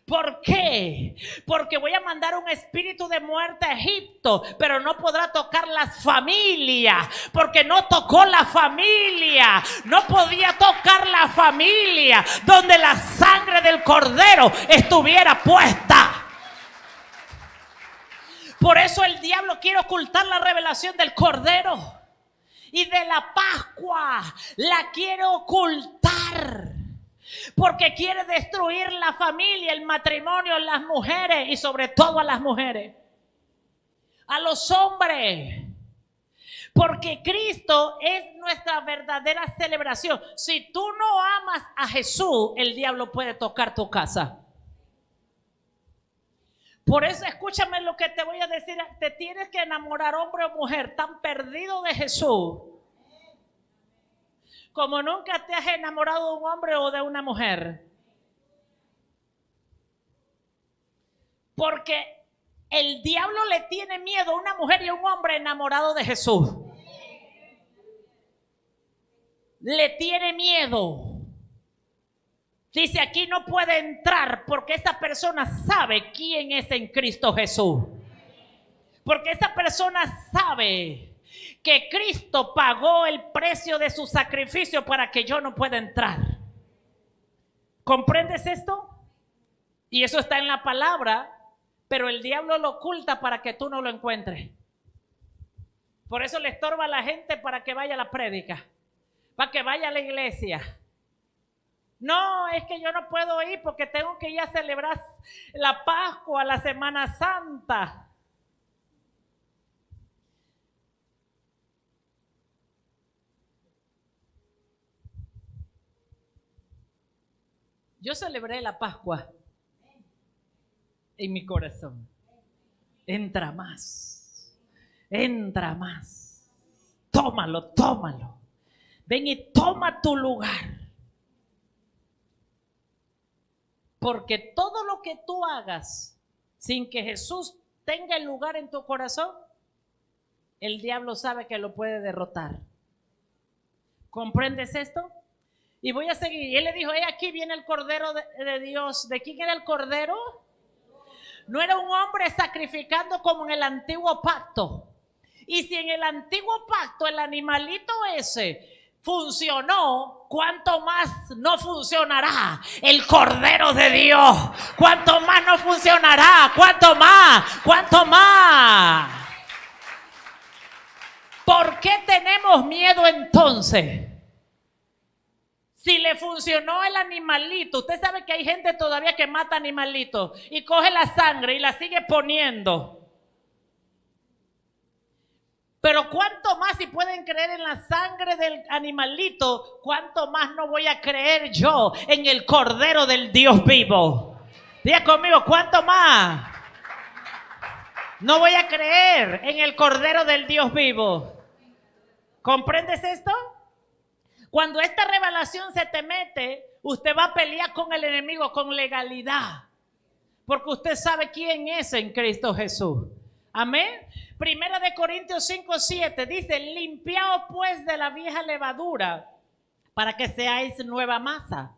¿Por qué? Porque voy a mandar un espíritu de muerte a Egipto, pero no podrá tocar las familias, porque no tocó la familia, no podía tocar la familia donde la sangre del cordero estuviera puesta. Por eso el diablo quiere ocultar la revelación del cordero y de la Pascua, la quiere ocultar. Porque quiere destruir la familia, el matrimonio, las mujeres y sobre todo a las mujeres, a los hombres. Porque Cristo es nuestra verdadera celebración. Si tú no amas a Jesús, el diablo puede tocar tu casa. Por eso escúchame lo que te voy a decir. Te tienes que enamorar, hombre o mujer, tan perdido de Jesús como nunca te has enamorado de un hombre o de una mujer. Porque el diablo le tiene miedo a una mujer y a un hombre enamorado de Jesús. Le tiene miedo. Dice, aquí no puede entrar porque esa persona sabe quién es en Cristo Jesús. Porque esa persona sabe que Cristo pagó el precio de su sacrificio para que yo no pueda entrar. ¿Comprendes esto? Y eso está en la palabra, pero el diablo lo oculta para que tú no lo encuentres. Por eso le estorba a la gente para que vaya a la prédica, para que vaya a la iglesia. No, es que yo no puedo ir porque tengo que ir a celebrar la Pascua, la Semana Santa. Yo celebré la Pascua en mi corazón. Entra más, entra más. Tómalo, tómalo. Ven y toma tu lugar. Porque todo lo que tú hagas sin que Jesús tenga el lugar en tu corazón el diablo sabe que lo puede derrotar. ¿Comprendes esto? Y voy a seguir. Y él le dijo, aquí viene el Cordero de Dios. ¿De quién era el Cordero? No era un hombre sacrificando como en el antiguo pacto. Y si en el antiguo pacto el animalito ese funcionó, ¿cuánto más no funcionará el Cordero de Dios? ¿Cuánto más no funcionará? ¿Cuánto más? ¿Cuánto más? ¿Por qué tenemos miedo entonces? Si le funcionó el animalito, usted sabe que hay gente todavía que mata animalitos y coge la sangre y la sigue poniendo. Pero cuánto más, si pueden creer en la sangre del animalito, cuánto más no voy a creer yo en el Cordero del Dios vivo. Diga conmigo, ¿cuánto más? No voy a creer en el Cordero del Dios vivo. ¿Comprendes esto? Cuando esta revelación se te mete, usted va a pelear con el enemigo con legalidad. Porque usted sabe quién es en Cristo Jesús. Amén. Primera de Corintios 5:7 dice, limpiaos pues de la vieja levadura para que seáis nueva masa,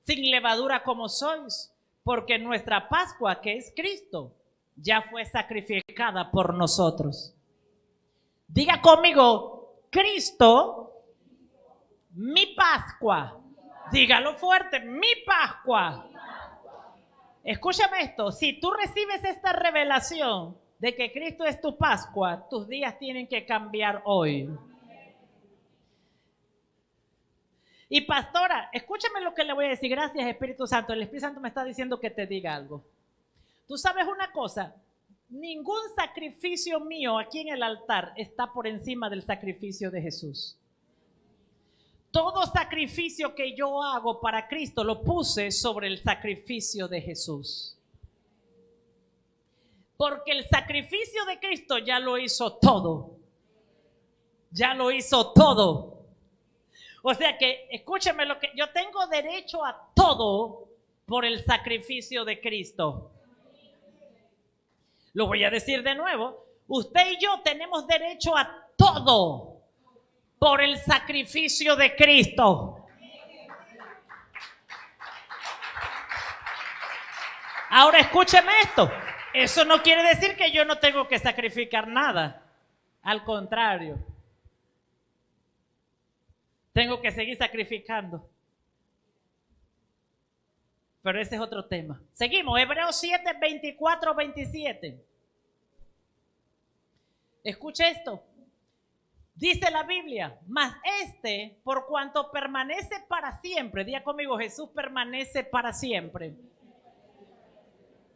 sin levadura como sois, porque nuestra Pascua, que es Cristo, ya fue sacrificada por nosotros. Diga conmigo, Cristo, mi Pascua. Dígalo fuerte, mi Pascua. Escúchame esto, si tú recibes esta revelación de que Cristo es tu Pascua, tus días tienen que cambiar hoy. Y pastora, escúchame lo que le voy a decir. Gracias, Espíritu Santo. El Espíritu Santo me está diciendo que te diga algo. Tú sabes una cosa, ningún sacrificio mío aquí en el altar está por encima del sacrificio de Jesús. Todo sacrificio que yo hago para Cristo lo puse sobre el sacrificio de Jesús. Porque el sacrificio de Cristo ya lo hizo todo. Ya lo hizo todo. O sea que, escúcheme lo que yo tengo derecho a todo por el sacrificio de Cristo. Lo voy a decir de nuevo. Usted y yo tenemos derecho a todo por el sacrificio de Cristo. Ahora escúcheme esto. Eso no quiere decir que yo no tengo que sacrificar nada. Al contrario. Tengo que seguir sacrificando. Pero ese es otro tema. Seguimos. Hebreos 7, 24, 27. Escuche esto. Dice la Biblia, mas por cuanto permanece para siempre, diga conmigo, Jesús permanece para siempre.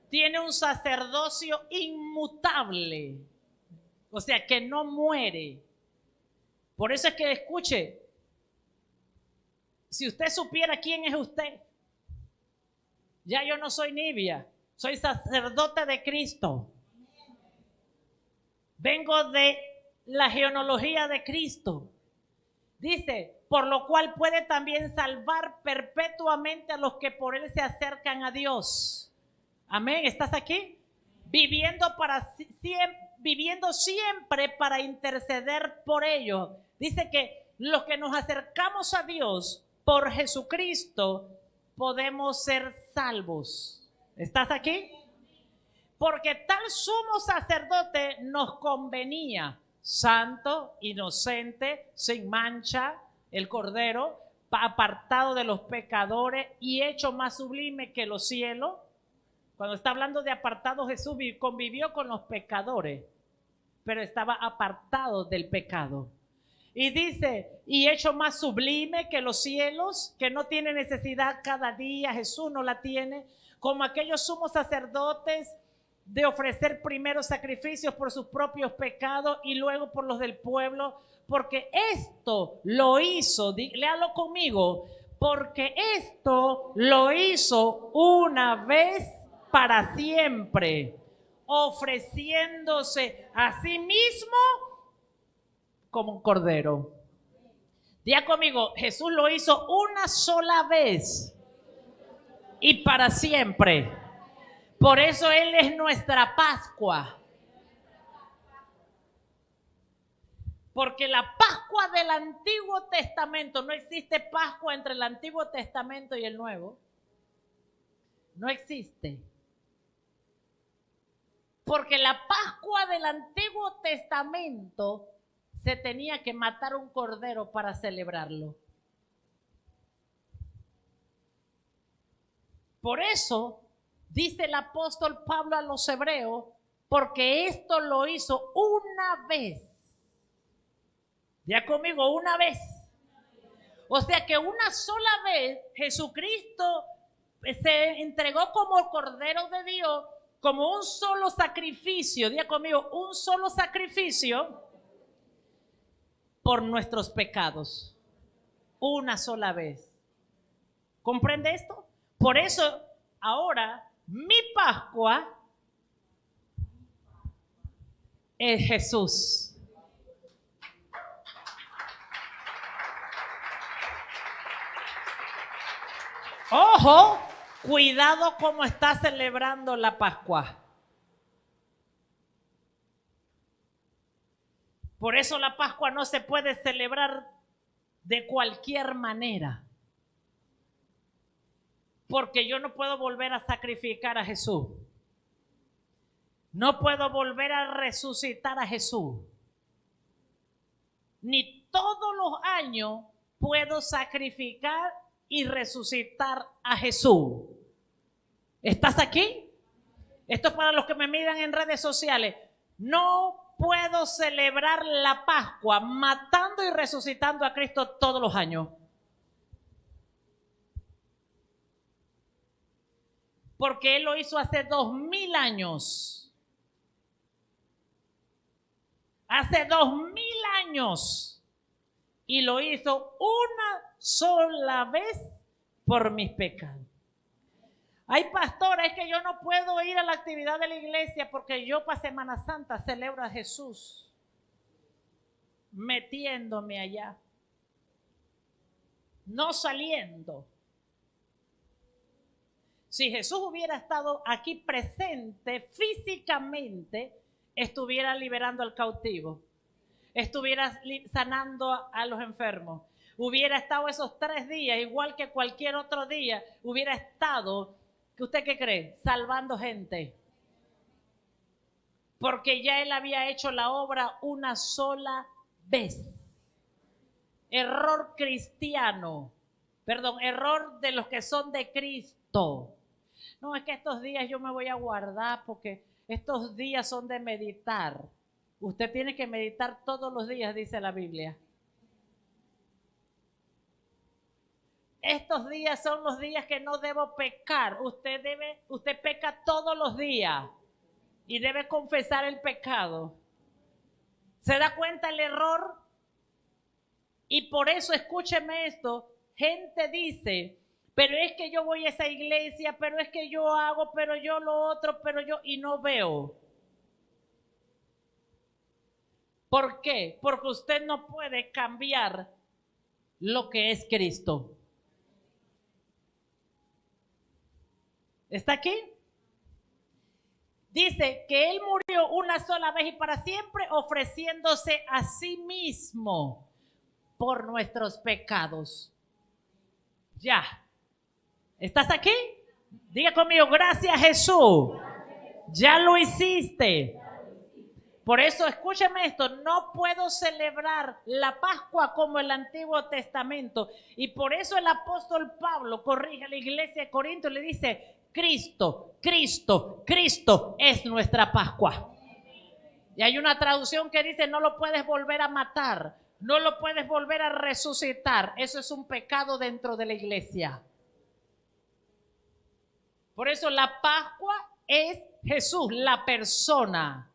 Tiene un sacerdocio inmutable, o sea, que no muere. Por eso es que escuche, si usted supiera quién es usted, ya yo no soy Nibia, soy sacerdote de Cristo. Vengo de la genealogía de Cristo. Dice, por lo cual puede también salvar perpetuamente a los que por él se acercan a Dios. Amén, ¿estás aquí? Viviendo siempre para interceder por ellos. Dice que los que nos acercamos a Dios por Jesucristo podemos ser salvos. ¿Estás aquí? Porque tal sumo sacerdote nos convenía, santo, inocente, sin mancha, el Cordero, apartado de los pecadores y hecho más sublime que los cielos. Cuando está hablando de apartado, Jesús convivió con los pecadores, pero estaba apartado del pecado. Y dice, y hecho más sublime que los cielos, que no tiene necesidad cada día, Jesús no la tiene, como aquellos sumos sacerdotes de ofrecer primero sacrificios por sus propios pecados y luego por los del pueblo, porque esto lo hizo, léalo conmigo, porque esto lo hizo una vez para siempre, ofreciéndose a sí mismo como un cordero. Diga conmigo, Jesús lo hizo una sola vez y para siempre. Por eso Él es nuestra Pascua. Porque la Pascua del Antiguo Testamento, no existe Pascua entre el Antiguo Testamento y el Nuevo. No existe. Porque la Pascua del Antiguo Testamento se tenía que matar un cordero para celebrarlo. Por eso dice el apóstol Pablo a los hebreos, porque esto lo hizo una vez. Ya conmigo, una vez. O sea que una sola vez Jesucristo se entregó como Cordero de Dios, como un solo sacrificio, diga conmigo, un solo sacrificio por nuestros pecados. Una sola vez. ¿Comprende esto? Por eso ahora mi Pascua es Jesús. Ojo, cuidado cómo está celebrando la Pascua. Por eso la Pascua no se puede celebrar de cualquier manera. Porque yo no puedo volver a sacrificar a Jesús. No puedo volver a resucitar a Jesús. Ni todos los años puedo sacrificar y resucitar a Jesús. ¿Estás aquí? Esto es para los que me miran en redes sociales. No puedo celebrar la Pascua matando y resucitando a Cristo todos los años. Porque Él lo hizo hace 2000 años. Hace 2000 años. Y lo hizo una sola vez por mis pecados. Hay pastores que yo no puedo ir a la actividad de la iglesia porque yo para Semana Santa celebro a Jesús. Metiéndome allá. No saliendo. Si Jesús hubiera estado aquí presente físicamente, estuviera liberando al cautivo, estuviera sanando a los enfermos, hubiera estado esos 3 días, igual que cualquier otro día, hubiera estado, ¿usted qué cree? Salvando gente. Porque ya Él había hecho la obra una sola vez. Error cristiano, error de los que son de Cristo. No, es que estos días yo me voy a guardar porque estos días son de meditar. Usted tiene que meditar todos los días, dice la Biblia. Estos días son los días que no debo pecar. Usted peca todos los días y debe confesar el pecado. ¿Se da cuenta el error? Y por eso, escúcheme esto, gente dice, pero es que yo voy a esa iglesia, pero es que yo hago, pero yo lo otro, pero yo, y no veo. ¿Por qué? Porque usted no puede cambiar lo que es Cristo. ¿Está aquí? Dice que Él murió una sola vez y para siempre, ofreciéndose a sí mismo por nuestros pecados. Ya. ¿Estás aquí? Diga conmigo, gracias Jesús. Ya lo hiciste. Por eso, escúcheme esto, no puedo celebrar la Pascua como el Antiguo Testamento. Y por eso el apóstol Pablo corrige a la iglesia de Corinto y le dice, Cristo, Cristo, Cristo es nuestra Pascua. Y hay una traducción que dice, no lo puedes volver a matar, no lo puedes volver a resucitar. Eso es un pecado dentro de la iglesia. Por eso la Pascua es Jesús, la persona.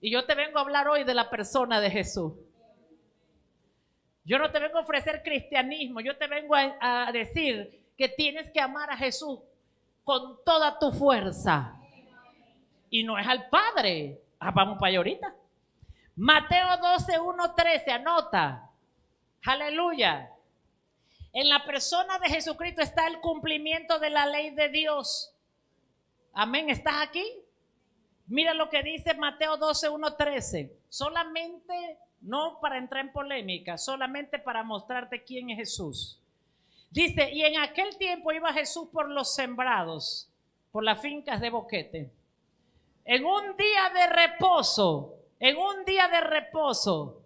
Y yo te vengo a hablar hoy de la persona de Jesús. Yo no te vengo a ofrecer cristianismo, yo te vengo a decir que tienes que amar a Jesús con toda tu fuerza. Y no es al Padre. Vamos para allá ahorita. Mateo 12, 1, 13, anota. Aleluya. En la persona de Jesucristo está el cumplimiento de la ley de Dios. Amén. ¿Estás aquí? Mira lo que dice Mateo 12, 1, 13. Solamente no para entrar en polémica, solamente para mostrarte quién es Jesús. Dice, y en aquel tiempo iba Jesús por los sembrados, por las fincas de Boquete. En un día de reposo,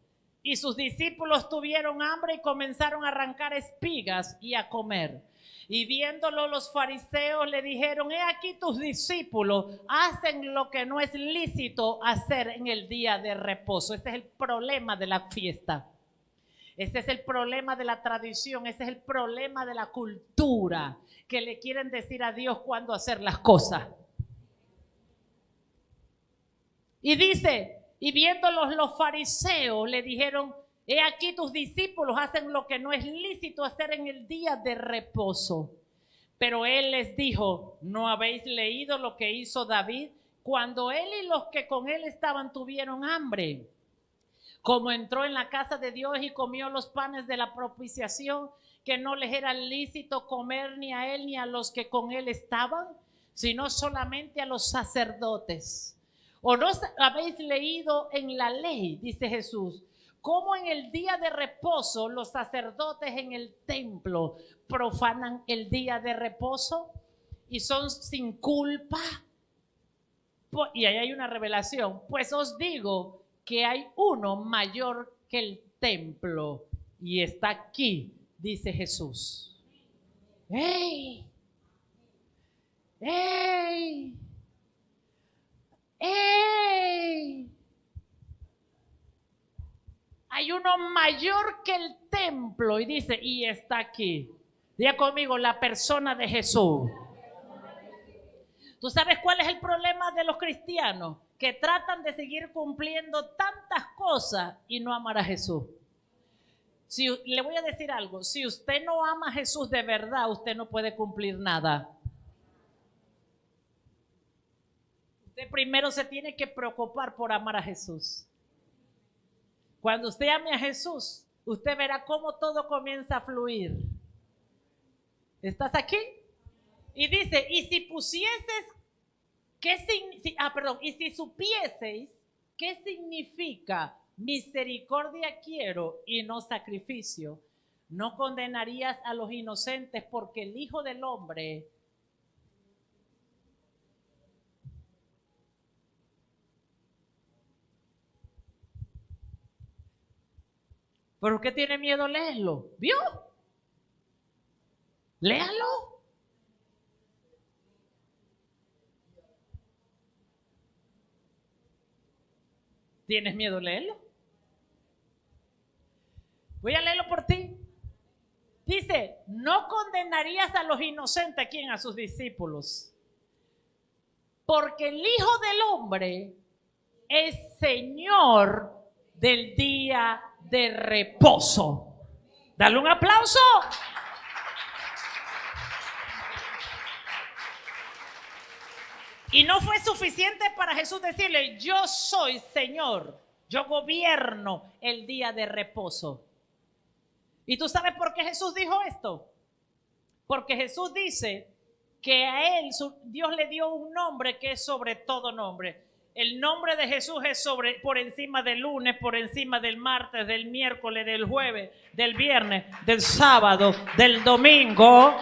y sus discípulos tuvieron hambre y comenzaron a arrancar espigas y a comer. Y viéndolo los fariseos le dijeron, he aquí tus discípulos hacen lo que no es lícito hacer en el día de reposo. Ese es el problema de la fiesta. Ese es el problema de la tradición, ese es el problema de la cultura, que le quieren decir a Dios cuándo hacer las cosas. Y dice, y viéndolos los fariseos le dijeron, he aquí tus discípulos hacen lo que no es lícito hacer en el día de reposo. Pero él les dijo, ¿no habéis leído lo que hizo David cuando él y los que con él estaban tuvieron hambre? Como entró en la casa de Dios y comió los panes de la propiciación, que no les era lícito comer ni a él ni a los que con él estaban, sino solamente a los sacerdotes. ¿O no habéis leído en la ley, dice Jesús, cómo en el día de reposo los sacerdotes en el templo profanan el día de reposo y son sin culpa? Y ahí hay una revelación. Pues os digo que hay uno mayor que el templo y está aquí, dice Jesús. ¡Ey! ¡Ey! ¡Ey! Hay uno mayor que el templo y dice, y está aquí. Diga conmigo, la persona de Jesús. ¿Tú sabes cuál es el problema de los cristianos? Que tratan de seguir cumpliendo tantas cosas y no amar a Jesús. Le voy a decir algo, si usted no ama a Jesús de verdad, usted no puede cumplir nada. Usted primero se tiene que preocupar por amar a Jesús. Cuando usted ame a Jesús, usted verá cómo todo comienza a fluir. ¿Estás aquí? Y dice, y si pusieses, y si supieseis qué significa misericordia quiero y no sacrificio, no condenarías a los inocentes, porque el Hijo del Hombre ¿por qué tiene miedo? Léelo. ¿Vio? Léalo. ¿Tienes miedo? Léelo. Voy a leerlo por ti. Dice, no condenarías a los inocentes, ¿a quién? A sus discípulos. Porque el Hijo del Hombre es Señor del día de reposo. Dale un aplauso. Y no fue suficiente para Jesús decirle, yo soy Señor, yo gobierno el día de reposo. ¿Y tú sabes por qué Jesús dijo esto? Porque Jesús dice que a él, Dios le dio un nombre que es sobre todo nombre. El nombre de Jesús es por encima del lunes, por encima del martes, del miércoles, del jueves, del viernes, del sábado, del domingo.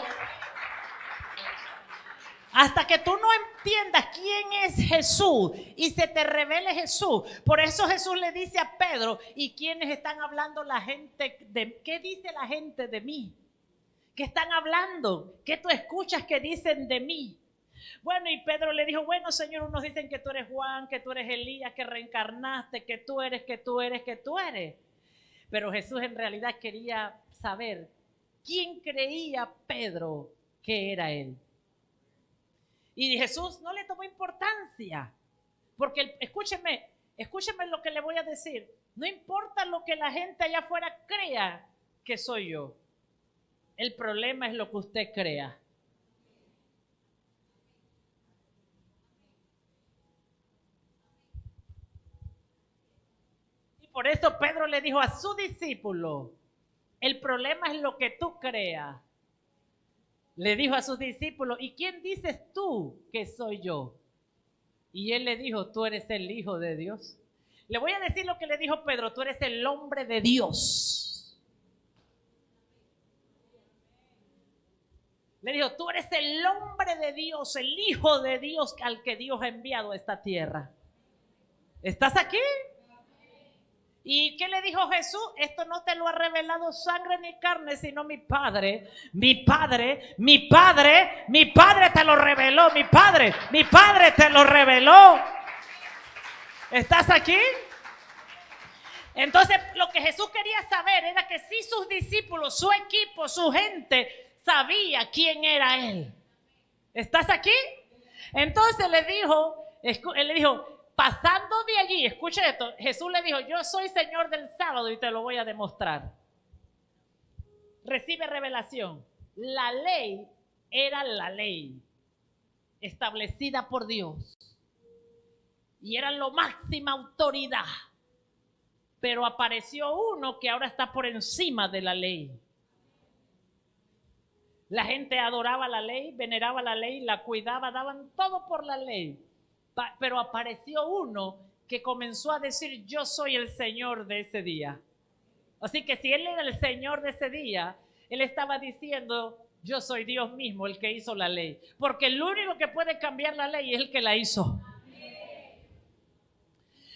Hasta que tú no entiendas quién es Jesús y se te revele Jesús. Por eso Jesús le dice a Pedro, ¿y quiénes están hablando la gente? ¿Qué dice la gente de mí? ¿Qué están hablando? ¿Qué tú escuchas que dicen de mí? Bueno, y Pedro le dijo, bueno, Señor, unos dicen que tú eres Juan, que tú eres Elías, que reencarnaste, que tú eres. Pero Jesús en realidad quería saber quién creía Pedro que era él. Y Jesús no le tomó importancia, porque escúcheme lo que le voy a decir. No importa lo que la gente allá afuera crea que soy yo. El problema es lo que usted crea. Y por eso Pedro le dijo a su discípulo, el problema es lo que tú creas. Le dijo a sus discípulos, ¿y quién dices tú que soy yo? Y él le dijo, tú eres el Hijo de Dios. Le voy a decir lo que le dijo Pedro: tú eres el hombre de Dios. Le dijo: tú eres el hombre de Dios, el hijo de Dios al que Dios ha enviado a esta tierra. ¿Estás aquí? ¿Y qué le dijo Jesús? Esto no te lo ha revelado sangre ni carne, sino mi Padre. Mi Padre, mi Padre, mi Padre te lo reveló. Mi Padre te lo reveló. ¿Estás aquí? Entonces, lo que Jesús quería saber era que si sus discípulos, su equipo, su gente sabía quién era Él. ¿Estás aquí? Entonces él le dijo, pasando de allí, escucha esto, Jesús le dijo: yo soy Señor del sábado y te lo voy a demostrar. Recibe revelación. La ley era la ley establecida por Dios y era la máxima autoridad, pero apareció uno que ahora está por encima de la ley. La gente adoraba la ley, veneraba la ley, la cuidaba, daban todo por la ley. Pero apareció uno que comenzó a decir: yo soy el Señor de ese día. Así que si él era el Señor de ese día, él estaba diciendo: yo soy Dios mismo, el que hizo la ley. Porque el único que puede cambiar la ley es el que la hizo.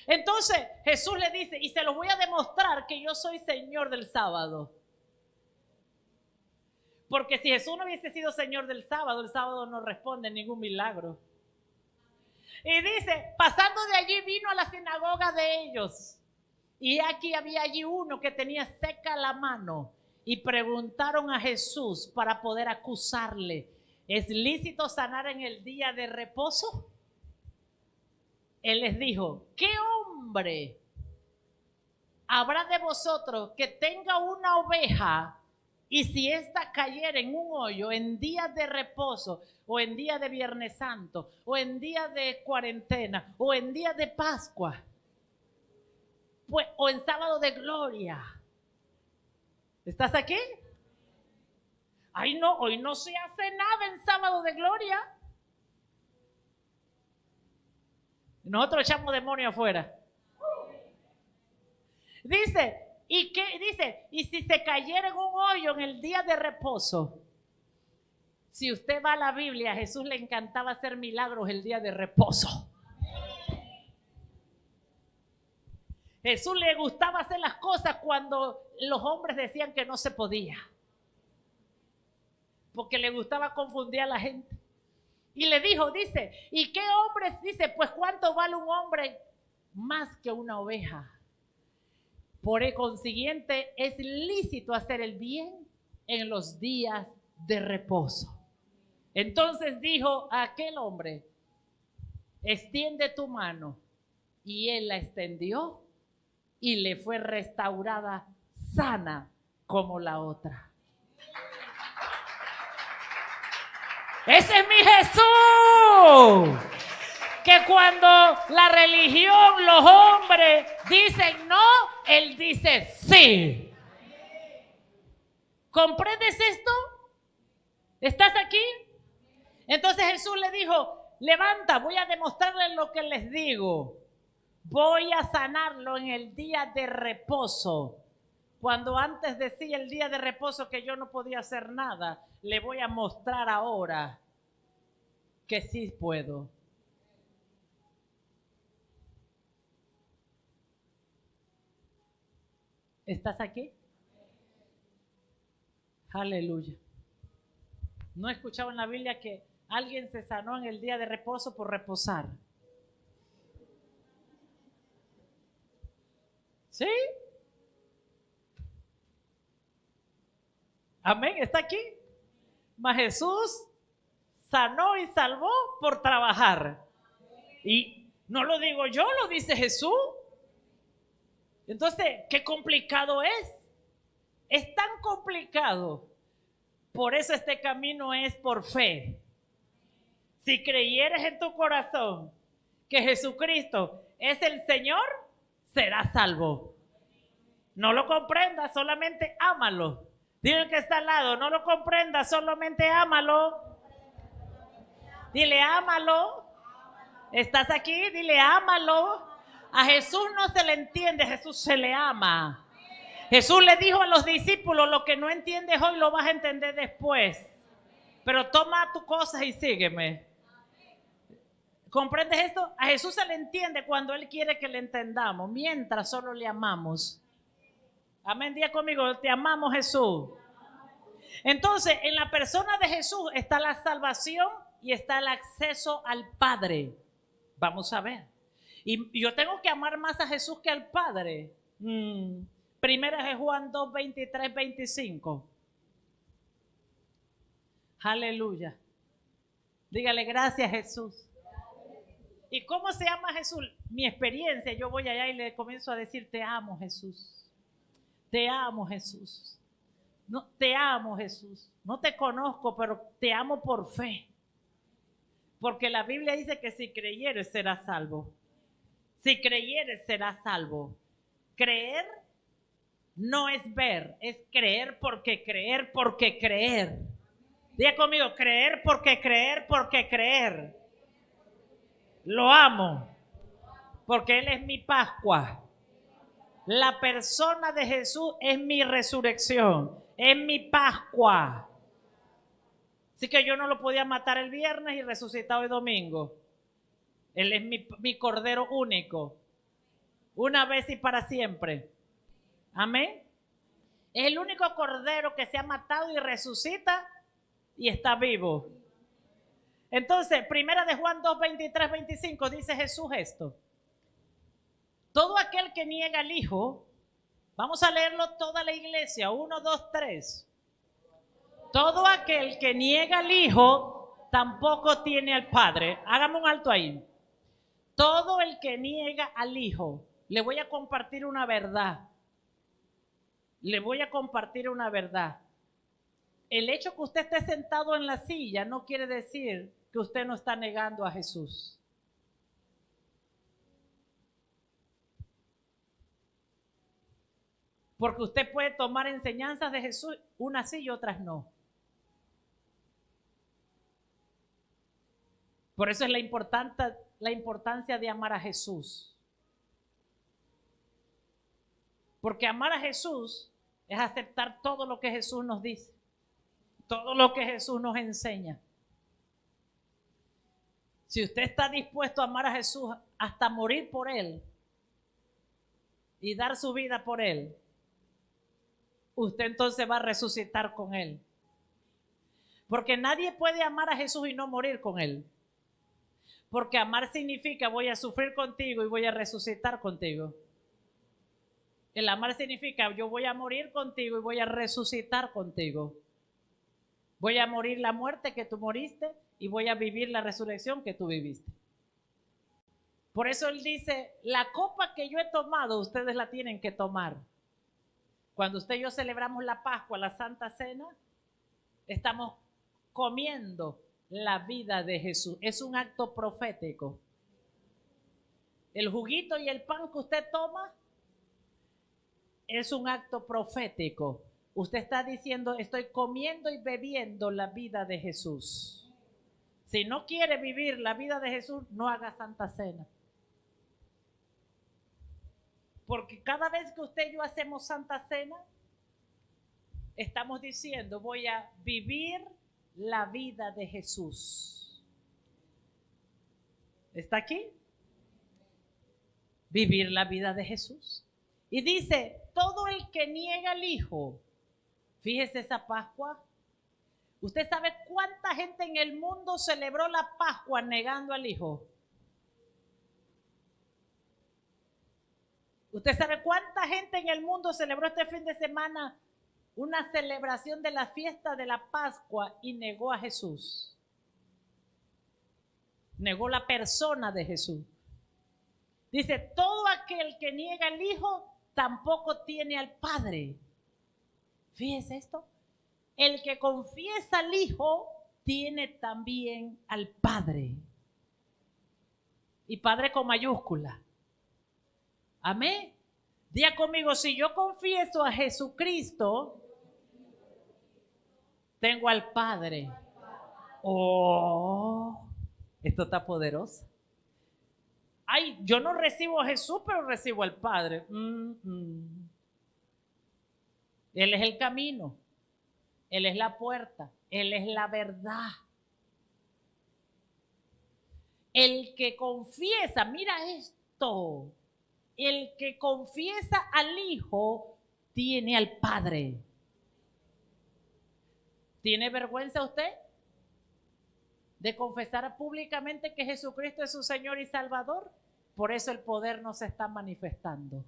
Entonces Jesús le dice: y se los voy a demostrar que yo soy Señor del sábado. Porque si Jesús no hubiese sido Señor del sábado, el sábado no responde ningún milagro. Y dice: pasando de allí vino a la sinagoga de ellos. Y aquí había allí uno que tenía seca la mano. Y preguntaron a Jesús para poder acusarle: ¿es lícito sanar en el día de reposo? Él les dijo: ¿qué hombre habrá de vosotros que tenga una oveja y si ésta cayera en un hoyo en día de reposo, o en día de Viernes Santo, o en día de cuarentena, o en día de Pascua, pues, o en sábado de gloria? ¿Estás aquí? Ay, no, hoy no se hace nada en sábado de gloria. Nosotros echamos demonios afuera. Dice: ¿y qué? Dice: y si se cayera en un hoyo en el día de reposo. Si usted va a la Biblia, a Jesús le encantaba hacer milagros el día de reposo. Jesús le gustaba hacer las cosas cuando los hombres decían que no se podía, porque le gustaba confundir a la gente. Y le dijo, dice: ¿y qué hombres? Dice: pues ¿cuánto vale un hombre más que una oveja? Por el consiguiente, es lícito hacer el bien en los días de reposo. Entonces dijo a aquel hombre: extiende tu mano. Y él la extendió y le fue restaurada sana como la otra. Ese es mi Jesús. Que cuando la religión, los hombres dicen no, Él dice sí. ¿Comprendes esto? ¿Estás aquí? Entonces Jesús le dijo: levanta, voy a demostrarles lo que les digo. Voy a sanarlo en el día de reposo. Cuando antes decía el día de reposo que yo no podía hacer nada, le voy a mostrar ahora que sí puedo. ¿Estás aquí? Aleluya. ¿No he escuchado en la Biblia que alguien se sanó en el día de reposo por reposar? ¿Sí? Amén, ¿está aquí? Mas Jesús sanó y salvó por trabajar. Y no lo digo yo, lo dice Jesús. Entonces, qué complicado es. Es tan complicado. Por eso este camino es por fe. Si creyeres en tu corazón que Jesucristo es el Señor, serás salvo. No lo comprendas, solamente ámalo. Dile que está al lado: no lo comprendas, solamente ámalo. Dile: ámalo. ¿Estás aquí? Dile: ámalo. A Jesús no se le entiende, a Jesús se le ama. Jesús le dijo a los discípulos: lo que no entiendes hoy lo vas a entender después. Pero toma tus cosas y sígueme. ¿Comprendes esto? A Jesús se le entiende cuando Él quiere que le entendamos, mientras solo le amamos. Amén, diga conmigo: te amamos, Jesús. Entonces, en la persona de Jesús está la salvación y está el acceso al Padre. Vamos a ver. Y yo tengo que amar más a Jesús que al Padre. Primera de Juan 2, 23, 25. Aleluya. Dígale: gracias, Jesús. ¿Y cómo se llama Jesús? Mi experiencia, yo voy allá y le comienzo a decir: te amo, Jesús. Te amo, Jesús. No, te amo, Jesús. No te conozco, pero te amo por fe. Porque la Biblia dice que si creyeres serás salvo. Si creyeres serás salvo. Creer no es ver, es creer porque creer porque creer. Diga conmigo: creer porque creer porque creer. Lo amo porque Él es mi Pascua. La persona de Jesús es mi resurrección, es mi Pascua. Así que yo no lo podía matar el viernes y resucitar hoy domingo. Él es mi Cordero único, una vez y para siempre. Amén. Es el único Cordero que se ha matado y resucita y está vivo. Entonces, primera de Juan 2, 23, 25, dice Jesús esto: todo aquel que niega al Hijo, vamos a leerlo toda la iglesia, 1, 2, 3. Todo aquel que niega al Hijo, tampoco tiene al Padre. Hágame un alto ahí. Todo el que niega al Hijo, le voy a compartir una verdad. Le voy a compartir una verdad. El hecho que usted esté sentado en la silla no quiere decir que usted no está negando a Jesús. Porque usted puede tomar enseñanzas de Jesús, unas sí y otras no. Por eso es la importancia de amar a Jesús. Porque amar a Jesús es aceptar todo lo que Jesús nos dice, todo lo que Jesús nos enseña. Si usted está dispuesto a amar a Jesús hasta morir por Él y dar su vida por Él, usted entonces va a resucitar con Él. Porque nadie puede amar a Jesús y no morir con Él. Porque amar significa: voy a sufrir contigo y voy a resucitar contigo. El amar significa: yo voy a morir contigo y voy a resucitar contigo. Voy a morir la muerte que tú moriste y voy a vivir la resurrección que tú viviste. Por eso Él dice: la copa que yo he tomado, ustedes la tienen que tomar. Cuando usted y yo celebramos la Pascua, la Santa Cena, estamos comiendo la vida de Jesús. Es un acto profético. El juguito y el pan que usted toma es un acto profético. Usted está diciendo: estoy comiendo y bebiendo la vida de Jesús. Si no quiere vivir la vida de Jesús, no haga Santa Cena. Porque cada vez que usted y yo hacemos Santa Cena, estamos diciendo: voy a vivir la vida de Jesús. ¿Está aquí? Vivir la vida de Jesús. Y dice: todo el que niega al Hijo. Fíjese esa Pascua. ¿Usted sabe cuánta gente en el mundo celebró la Pascua negando al Hijo? ¿Usted sabe cuánta gente en el mundo celebró este fin de semana una celebración de la fiesta de la Pascua y negó a Jesús? Negó la persona de Jesús. Dice: todo aquel que niega al Hijo tampoco tiene al Padre. Fíjese esto. El que confiesa al Hijo tiene también al Padre. Y Padre con mayúscula. Amén. Diga conmigo: si yo confieso a Jesucristo, tengo al Padre. Oh, esto está poderoso. Ay, yo no recibo a Jesús, pero recibo al Padre. Él es el camino, Él es la puerta, Él es la verdad. El que confiesa, mira esto, el que confiesa al Hijo tiene al Padre. ¿Tiene vergüenza usted de confesar públicamente que Jesucristo es su Señor y Salvador? Por eso el poder no se está manifestando.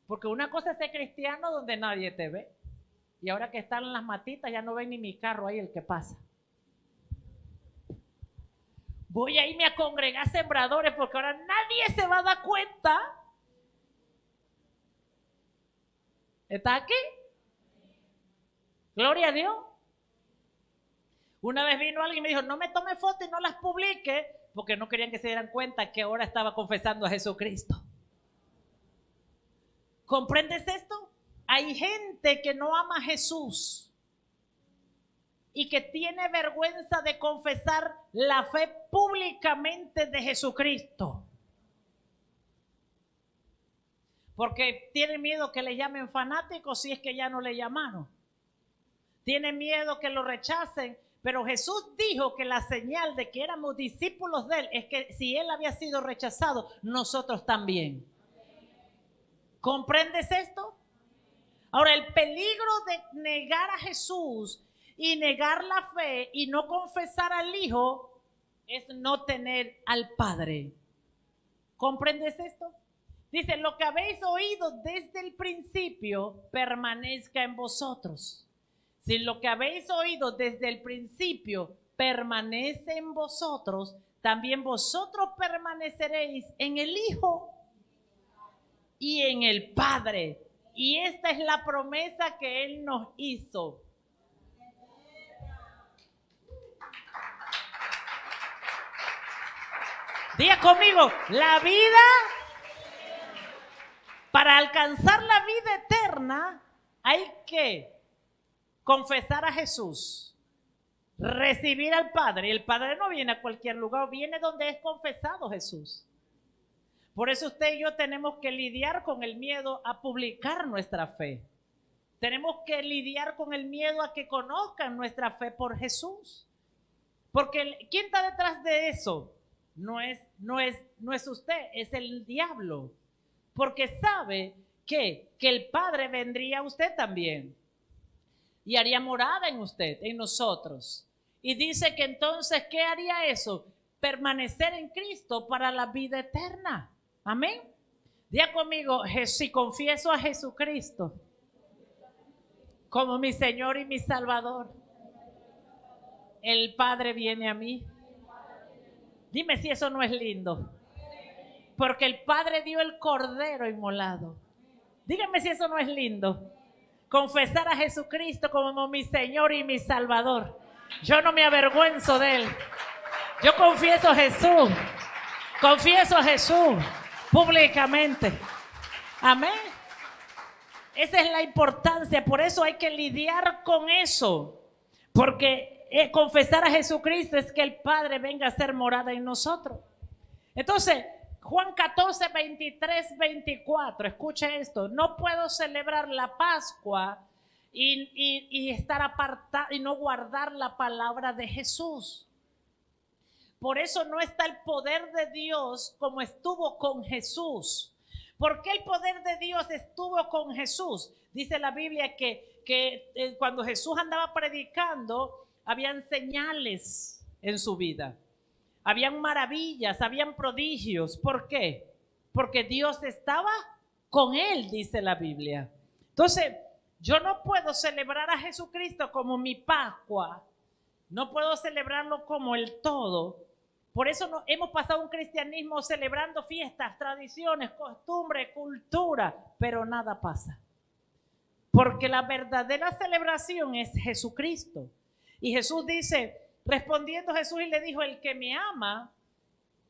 Porque una cosa es ser cristiano donde nadie te ve. Y ahora que están en las matitas ya no ven ni mi carro ahí el que pasa. Voy a irme a congregar sembradores porque ahora nadie se va a dar cuenta. ¿Está aquí? Gloria a Dios. Una vez vino alguien y me dijo, no me tome fotos y no las publique, porque no querían que se dieran cuenta que ahora estaba confesando a Jesucristo. ¿Comprendes esto? Hay gente que no ama a Jesús y que tiene vergüenza de confesar la fe públicamente de Jesucristo. Porque tiene miedo que le llamen fanático si es que ya no le llamaron. Tiene miedo que lo rechacen. Pero Jesús dijo que la señal de que éramos discípulos de Él es que si Él había sido rechazado, nosotros también. ¿Comprendes esto? Ahora, el peligro de negar a Jesús y negar la fe y no confesar al Hijo es no tener al Padre. ¿Comprendes esto? Dice, lo que habéis oído desde el principio permanezca en vosotros. Si lo que habéis oído desde el principio permanece en vosotros, también vosotros permaneceréis en el Hijo y en el Padre. Y esta es la promesa que Él nos hizo. Diga conmigo, la vida, para alcanzar la vida eterna, hay que confesar a Jesús, recibir al Padre. Y el Padre no viene a cualquier lugar, viene donde es confesado Jesús. Por eso usted y yo tenemos que lidiar con el miedo a publicar nuestra fe. Tenemos que lidiar con el miedo a que conozcan nuestra fe por Jesús. Porque ¿quién está detrás de eso? No es usted, es el diablo. Porque sabe que el Padre vendría a usted también y haría morada en usted, en nosotros. Y dice que entonces, ¿qué haría eso? Permanecer en Cristo para la vida eterna. Amén. Diga conmigo, si confieso a Jesucristo como mi Señor y mi Salvador, el Padre viene a mí. Dime si eso no es lindo. Porque el Padre dio el Cordero inmolado. Dígame si eso no es lindo. Confesar a Jesucristo como mi Señor y mi Salvador. Yo no me avergüenzo de Él. Yo confieso a Jesús. Confieso a Jesús públicamente. Amén. Esa es la importancia. Por eso hay que lidiar con eso. Porque confesar a Jesucristo es que el Padre venga a ser morada en nosotros. Entonces, Juan 14, 23, 24, escuche esto, no puedo celebrar la Pascua y estar apartado y no guardar la palabra de Jesús. Por eso no está el poder de Dios como estuvo con Jesús. ¿Por qué el poder de Dios estuvo con Jesús? Dice la Biblia que cuando Jesús andaba predicando, habían señales en su vida. Habían maravillas, habían prodigios. ¿Por qué? Porque Dios estaba con él, dice la Biblia. Entonces, yo no puedo celebrar a Jesucristo como mi Pascua. No puedo celebrarlo como el todo. Por eso hemos pasado un cristianismo celebrando fiestas, tradiciones, costumbres, cultura, pero nada pasa. Porque la verdadera celebración es Jesucristo. Y Jesús dice, respondiendo Jesús y le dijo, el que me ama,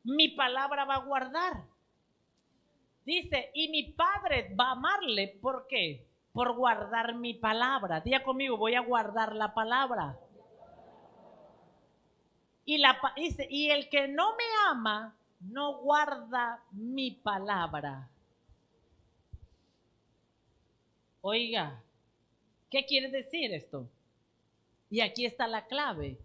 mi palabra va a guardar. Dice, y mi Padre va a amarle. ¿Por qué? por guardar mi palabra. Diga conmigo, voy a guardar la palabra. Y el que no me ama, no guarda mi palabra. Oiga, ¿qué quiere decir esto? Y aquí está la clave.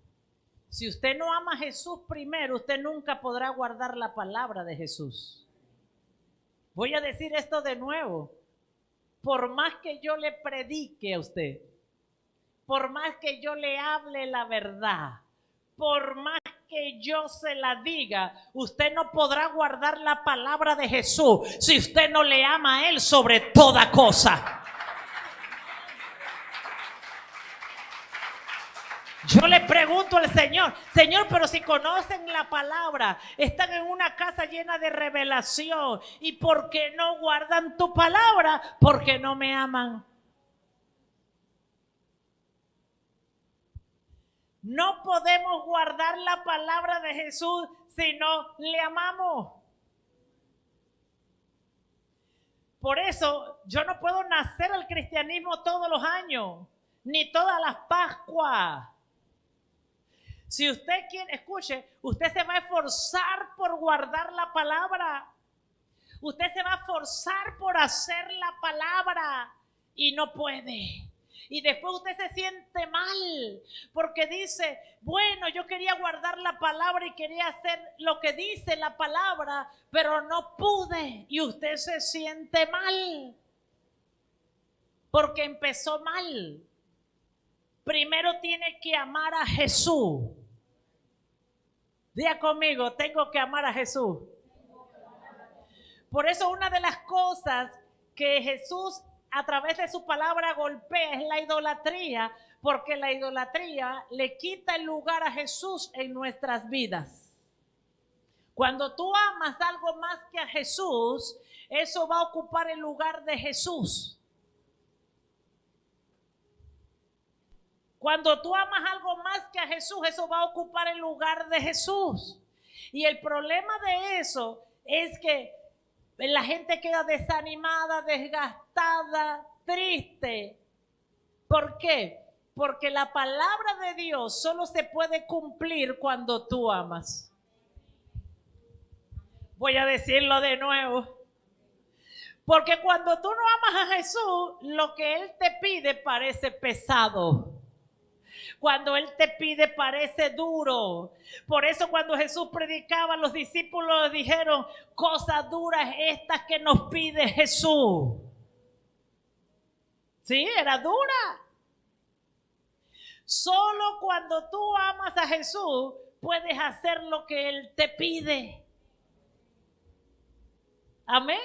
Si usted no ama a Jesús primero, usted nunca podrá guardar la palabra de Jesús. Voy a decir esto de nuevo. Por más que yo le predique a usted, por más que yo le hable la verdad, por más que yo se la diga, usted no podrá guardar la palabra de Jesús si usted no le ama a Él sobre toda cosa. Yo le pregunto al Señor, Señor, pero si conocen la palabra, están en una casa llena de revelación, ¿y por qué no guardan tu palabra? Porque no me aman. No podemos guardar la palabra de Jesús si no le amamos. Por eso yo no puedo nacer al cristianismo todos los años, ni todas las Pascuas. Si usted quiere, escuche, usted se va a esforzar por guardar la palabra. Usted se va a esforzar por hacer la palabra y no puede. Y después usted se siente mal porque dice, bueno, yo quería guardar la palabra y quería hacer lo que dice la palabra, pero no pude. Y usted se siente mal porque empezó mal. Primero tiene que amar a Jesús. Diga conmigo, tengo que amar a Jesús. Por eso una de las cosas que Jesús a través de su palabra golpea es la idolatría, porque la idolatría le quita el lugar a Jesús en nuestras vidas. Cuando tú amas algo más que a Jesús, eso va a ocupar el lugar de Jesús. Cuando tú amas algo más que a Jesús, eso va a ocupar el lugar de Jesús. Y el problema de eso es que la gente queda desanimada, desgastada, triste. ¿Por qué? Porque la palabra de Dios solo se puede cumplir cuando tú amas. Voy a decirlo de nuevo. Porque cuando tú no amas a Jesús, lo que Él te pide parece pesado. Cuando Él te pide parece duro. Por eso cuando Jesús predicaba, los discípulos dijeron, cosas duras estas que nos pide Jesús. Sí, era dura. Solo cuando tú amas a Jesús puedes hacer lo que Él te pide. Amén.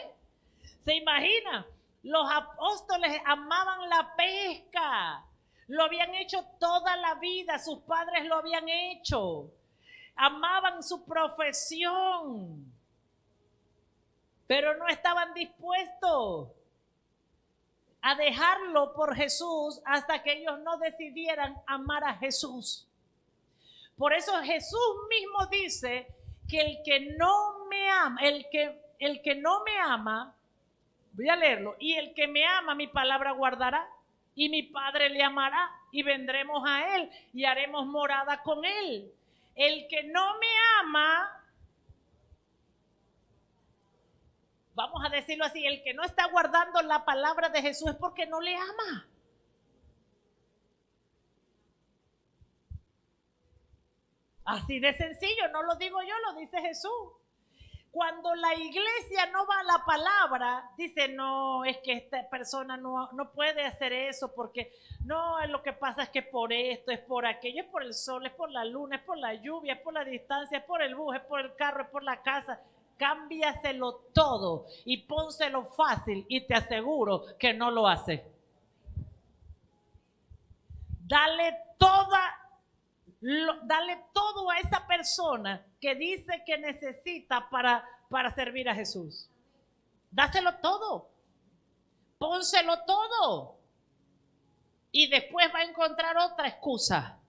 ¿Se imagina? Los apóstoles amaban la pesca. Lo habían hecho toda la vida, sus padres lo habían hecho. Amaban su profesión, pero no estaban dispuestos a dejarlo por Jesús hasta que ellos no decidieran amar a Jesús. Por eso Jesús mismo dice que el que no me ama, el que no me ama, voy a leerlo, y el que me ama mi palabra guardará. Y mi Padre le amará y vendremos a Él y haremos morada con Él. El que no me ama, vamos a decirlo así, el que no está guardando la palabra de Jesús es porque no le ama. Así de sencillo, no lo digo yo, lo dice Jesús. Cuando la iglesia no va a la palabra, dice, no, es que esta persona no puede hacer eso porque no, lo que pasa es que por esto, es por aquello, es por el sol, es por la luna, es por la lluvia, es por la distancia, es por el bus, es por el carro, es por la casa. Cámbiaselo todo y pónselo fácil y te aseguro que no lo hace. Dale todo a esa persona que dice que necesita para servir a Jesús. Dáselo todo. Pónselo todo. Y después va a encontrar otra excusa.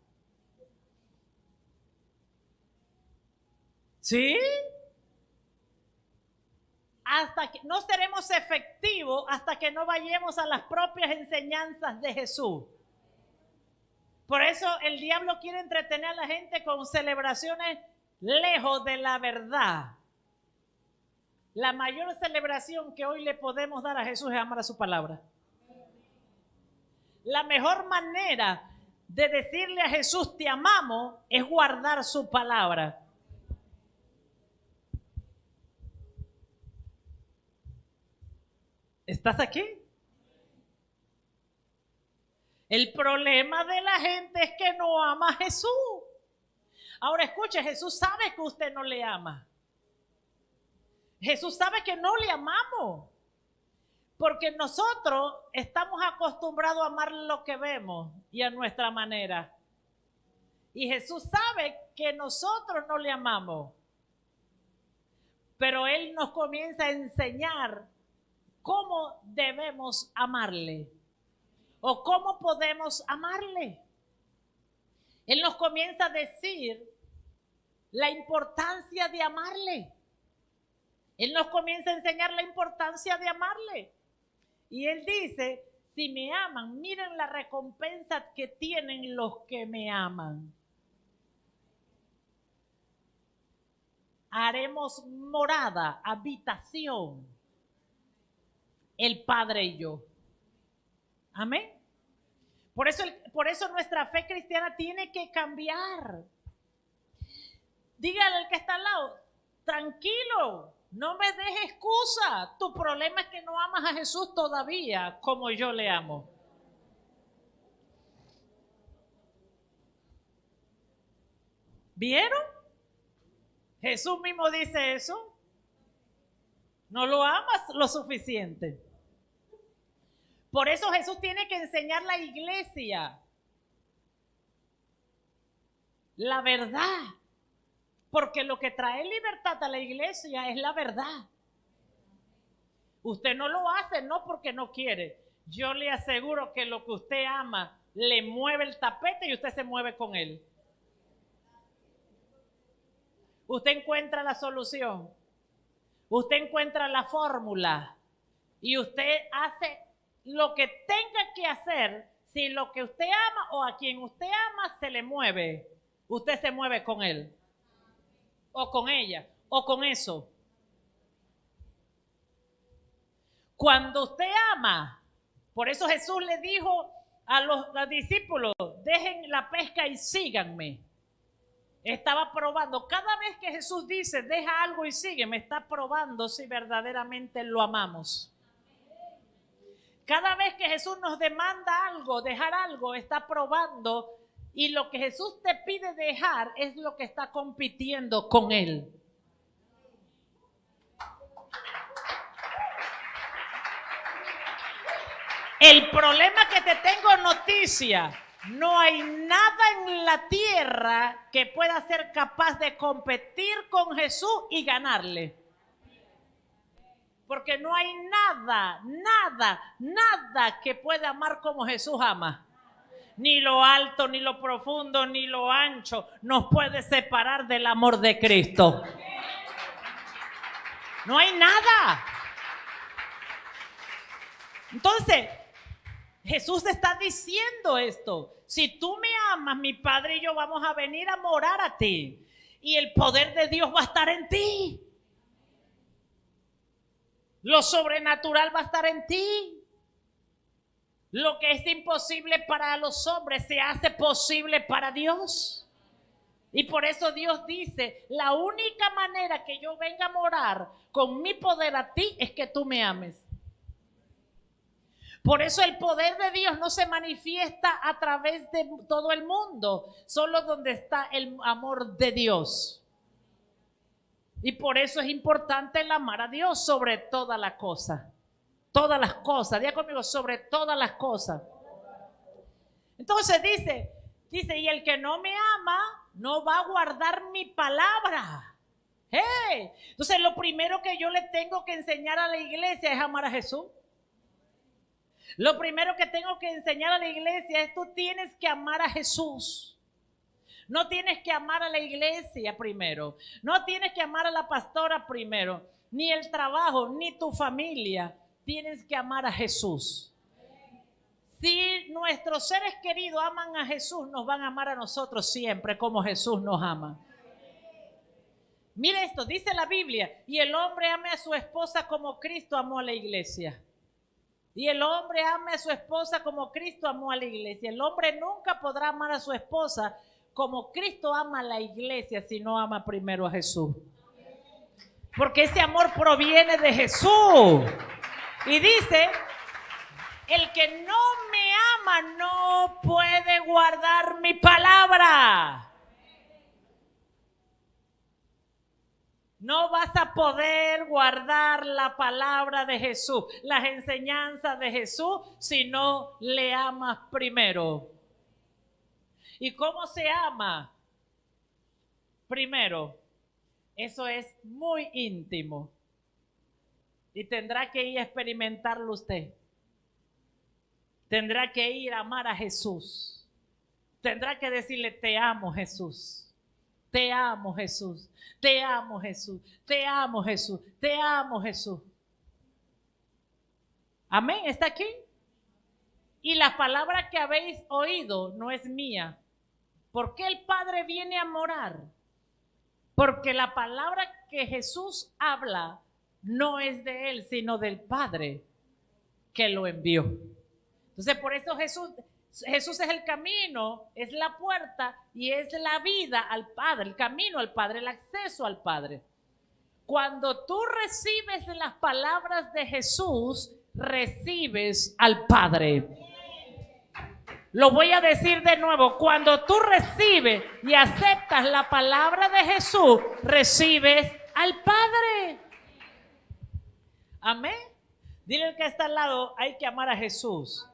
¿Sí? no seremos efectivos hasta que no vayamos a las propias enseñanzas de Jesús. Por eso el diablo quiere entretener a la gente con celebraciones lejos de la verdad. La mayor celebración que hoy le podemos dar a Jesús es amar a su palabra. La mejor manera de decirle a Jesús te amamos es guardar su palabra. ¿Estás aquí? El problema de la gente es que no ama a Jesús. Ahora escuche, Jesús sabe que usted no le ama. Jesús sabe que no le amamos. Porque nosotros estamos acostumbrados a amar lo que vemos y a nuestra manera. Y Jesús sabe que nosotros no le amamos. Pero Él nos comienza a enseñar cómo debemos amarle. O cómo podemos amarle. Él nos comienza a decir la importancia de amarle. Él nos comienza a enseñar la importancia de amarle. Y Él dice, si me aman, miren la recompensa que tienen los que me aman. Haremos morada, habitación, el Padre y yo. Amén. Por eso nuestra fe cristiana tiene que cambiar. Dígale al que está al lado, tranquilo, no me des excusa. Tu problema es que no amas a Jesús todavía como yo le amo. ¿Vieron? Jesús mismo dice eso. No lo amas lo suficiente. Por eso Jesús tiene que enseñar a la iglesia la verdad. Porque lo que trae libertad a la iglesia es la verdad. Usted no lo hace no porque no quiere. Yo le aseguro que lo que usted ama le mueve el tapete y usted se mueve con él. Usted encuentra la solución. Usted encuentra la fórmula. Y usted hace lo que tenga que hacer. Si lo que usted ama o a quien usted ama se le mueve, usted se mueve con él. O con ella, o con eso. Cuando usted ama, por eso Jesús le dijo a los discípulos, dejen la pesca y síganme. Estaba probando, cada vez que Jesús dice, deja algo y sígueme, está probando si verdaderamente lo amamos. Cada vez que Jesús nos demanda algo, dejar algo, está probando. Y lo que Jesús te pide dejar es lo que está compitiendo con Él. El problema que te tengo noticia, no hay nada en la tierra que pueda ser capaz de competir con Jesús y ganarle. Porque no hay nada que pueda amar como Jesús ama. Ni lo alto, ni lo profundo, ni lo ancho nos puede separar del amor de Cristo. No hay nada. Entonces, Jesús está diciendo esto. Si tú me amas, mi Padre y yo vamos a venir a morar a ti. Y el poder de Dios va a estar en ti. Lo sobrenatural va a estar en ti. Lo que es imposible para los hombres se hace posible para Dios. Y por eso Dios dice, la única manera que yo venga a morar con mi poder a ti es que tú me ames. Por eso el poder de Dios no se manifiesta a través de todo el mundo, solo donde está el amor de Dios. Y por eso es importante el amar a Dios sobre todas las cosas. Todas las cosas, diga conmigo, sobre todas las cosas. Entonces dice, y el que no me ama, no va a guardar mi palabra. Hey, entonces lo primero que yo le tengo que enseñar a la iglesia es amar a Jesús. Lo primero que tengo que enseñar a la iglesia es tú tienes que amar a Jesús. No tienes que amar a la iglesia primero. No tienes que amar a la pastora primero. ni el trabajo, ni tu familia. Tienes que amar a Jesús. Si nuestros seres queridos aman a Jesús, nos van a amar a nosotros siempre como Jesús nos ama. Mire esto, dice la Biblia, y el hombre ame a su esposa como Cristo amó a la iglesia. Y el hombre ame a su esposa como Cristo amó a la iglesia. El hombre nunca podrá amar a su esposa como Cristo ama a la iglesia si no ama primero a Jesús. Porque ese amor proviene de Jesús. Y dice, el que no me ama no puede guardar mi palabra. No vas a poder guardar la palabra de Jesús, las enseñanzas de Jesús, si no le amas primero. ¿Y cómo se ama? Primero, eso es muy íntimo. Y tendrá que ir a experimentarlo usted. Tendrá que ir a amar a Jesús. Tendrá que decirle, te amo, Jesús. Te amo, Jesús. Te amo, Jesús. Te amo, Jesús. Te amo, Jesús. Amén. ¿Está aquí? Y la palabra que habéis oído no es mía. ¿Por qué el Padre viene a morar? Porque la palabra que Jesús habla no es de él, sino del Padre que lo envió. Entonces, por eso Jesús es el camino, es la puerta y es la vida al Padre, el camino al Padre, el acceso al Padre. Cuando tú recibes las palabras de Jesús, recibes al Padre. Lo voy a decir de nuevo, cuando tú recibes y aceptas la palabra de Jesús, recibes al Padre. Amén. Dile al que está al lado, hay que amar a Jesús.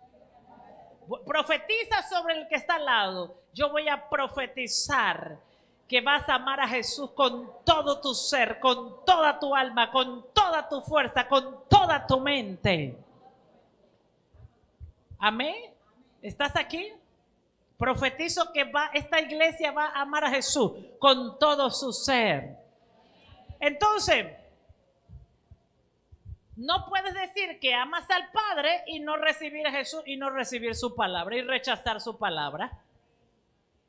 Profetiza sobre el que está al lado. Yo voy a profetizar que vas a amar a Jesús con todo tu ser, con toda tu alma, con toda tu fuerza, con toda tu mente. Amén. ¿Estás aquí? Profetizo que esta iglesia va a amar a Jesús con todo su ser. Entonces, no puedes decir que amas al Padre y no recibir a Jesús y no recibir su palabra y rechazar su palabra.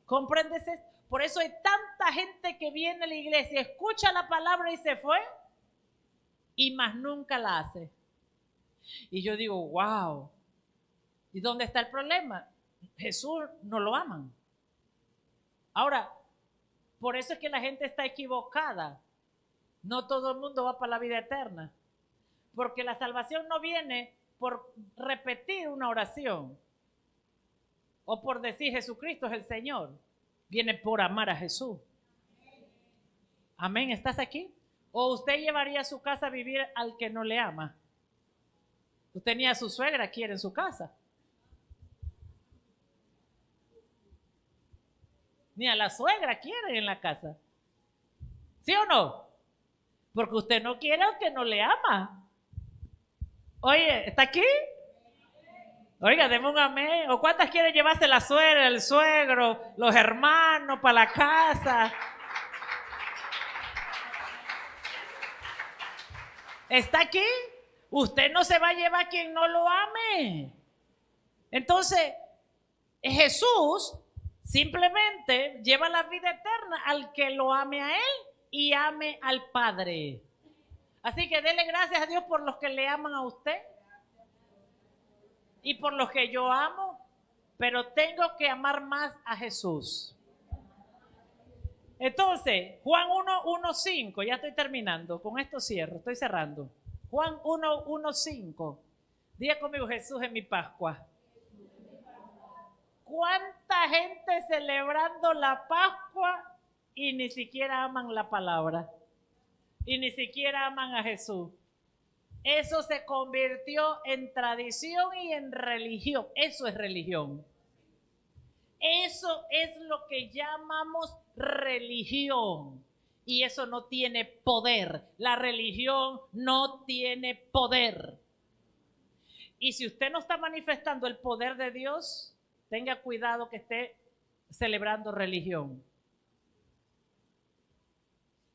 ¿Comprendes esto? Por eso hay tanta gente que viene a la iglesia, escucha la palabra y se fue y más nunca la hace. Y yo digo, wow. ¿Y dónde está el problema? Jesús no lo aman. Ahora, por eso es que la gente está equivocada. No todo el mundo va para la vida eterna. Porque la salvación no viene por repetir una oración o por decir Jesucristo es el Señor. Viene por amar a Jesús. Amén. ¿Estás aquí? ¿O usted llevaría a su casa a vivir al que no le ama? Usted ni a su suegra quiere en su casa. Ni a la suegra quiere en la casa. ¿Sí o no? Porque usted no quiere al que no le ama. Oye, ¿está aquí? Oiga, deme un amén. ¿O cuántas quieren llevarse la suegra, el suegro, los hermanos para la casa? ¿Está aquí? Usted no se va a llevar a quien no lo ame. Entonces, Jesús simplemente lleva la vida eterna al que lo ame a él y ame al Padre. Así que dele gracias a Dios por los que le aman a usted y por los que yo amo, pero tengo que amar más a Jesús. Entonces, Juan 1:5, ya estoy terminando, con esto cierro, estoy cerrando. Juan 1:5, diga conmigo, Jesús es mi Pascua. ¿Cuánta gente celebrando la Pascua y ni siquiera aman la palabra? Y ni siquiera aman a Jesús. Eso se convirtió en tradición y en religión. Eso es religión. Eso es lo que llamamos religión. Y eso no tiene poder. La religión no tiene poder. Y si usted no está manifestando el poder de Dios, tenga cuidado que esté celebrando religión.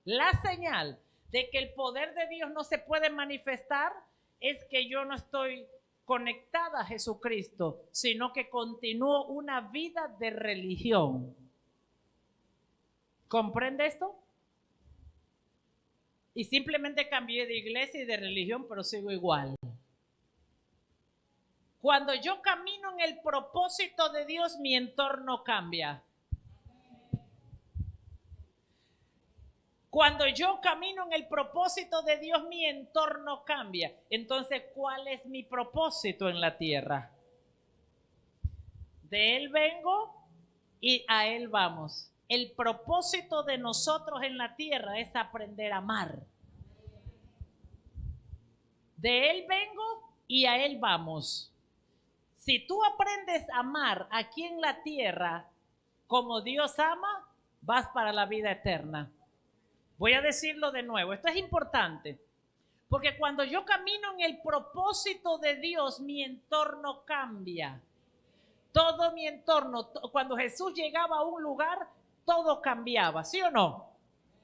La señal de que el poder de Dios no se puede manifestar es que yo no estoy conectada a Jesucristo, sino que continúo una vida de religión. ¿Comprende esto? Y simplemente cambié de iglesia y de religión, pero sigo igual. Cuando yo camino en el propósito de Dios, mi entorno cambia. Cuando yo camino en el propósito de Dios, mi entorno cambia. Entonces, ¿cuál es mi propósito en la tierra? De Él vengo y a Él vamos. El propósito de nosotros en la tierra es aprender a amar. De Él vengo y a Él vamos. Si tú aprendes a amar aquí en la tierra como Dios ama, vas para la vida eterna. Voy a decirlo de nuevo, esto es importante, porque cuando yo camino en el propósito de Dios, mi entorno cambia. Todo mi entorno, cuando Jesús llegaba a un lugar, todo cambiaba, ¿sí o no?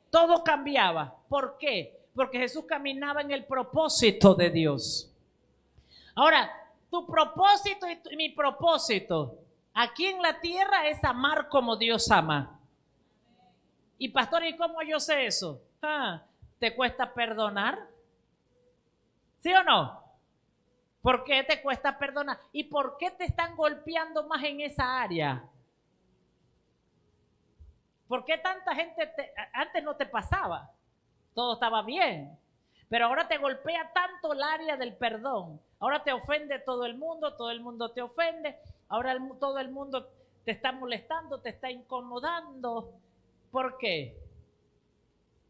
Todo cambiaba. ¿Por qué? Porque Jesús caminaba en el propósito de Dios. Ahora, tu propósito y mi propósito aquí en la tierra es amar como Dios ama. Y pastor, ¿y cómo yo sé eso? ¿Te cuesta perdonar? ¿Sí o no? ¿Por qué te cuesta perdonar? ¿Y por qué te están golpeando más en esa área? ¿Por qué tanta gente antes no te pasaba? Todo estaba bien. Pero ahora te golpea tanto el área del perdón. Ahora te ofende todo el mundo te ofende. Ahora todo el mundo te está molestando, te está incomodando. ¿Por qué?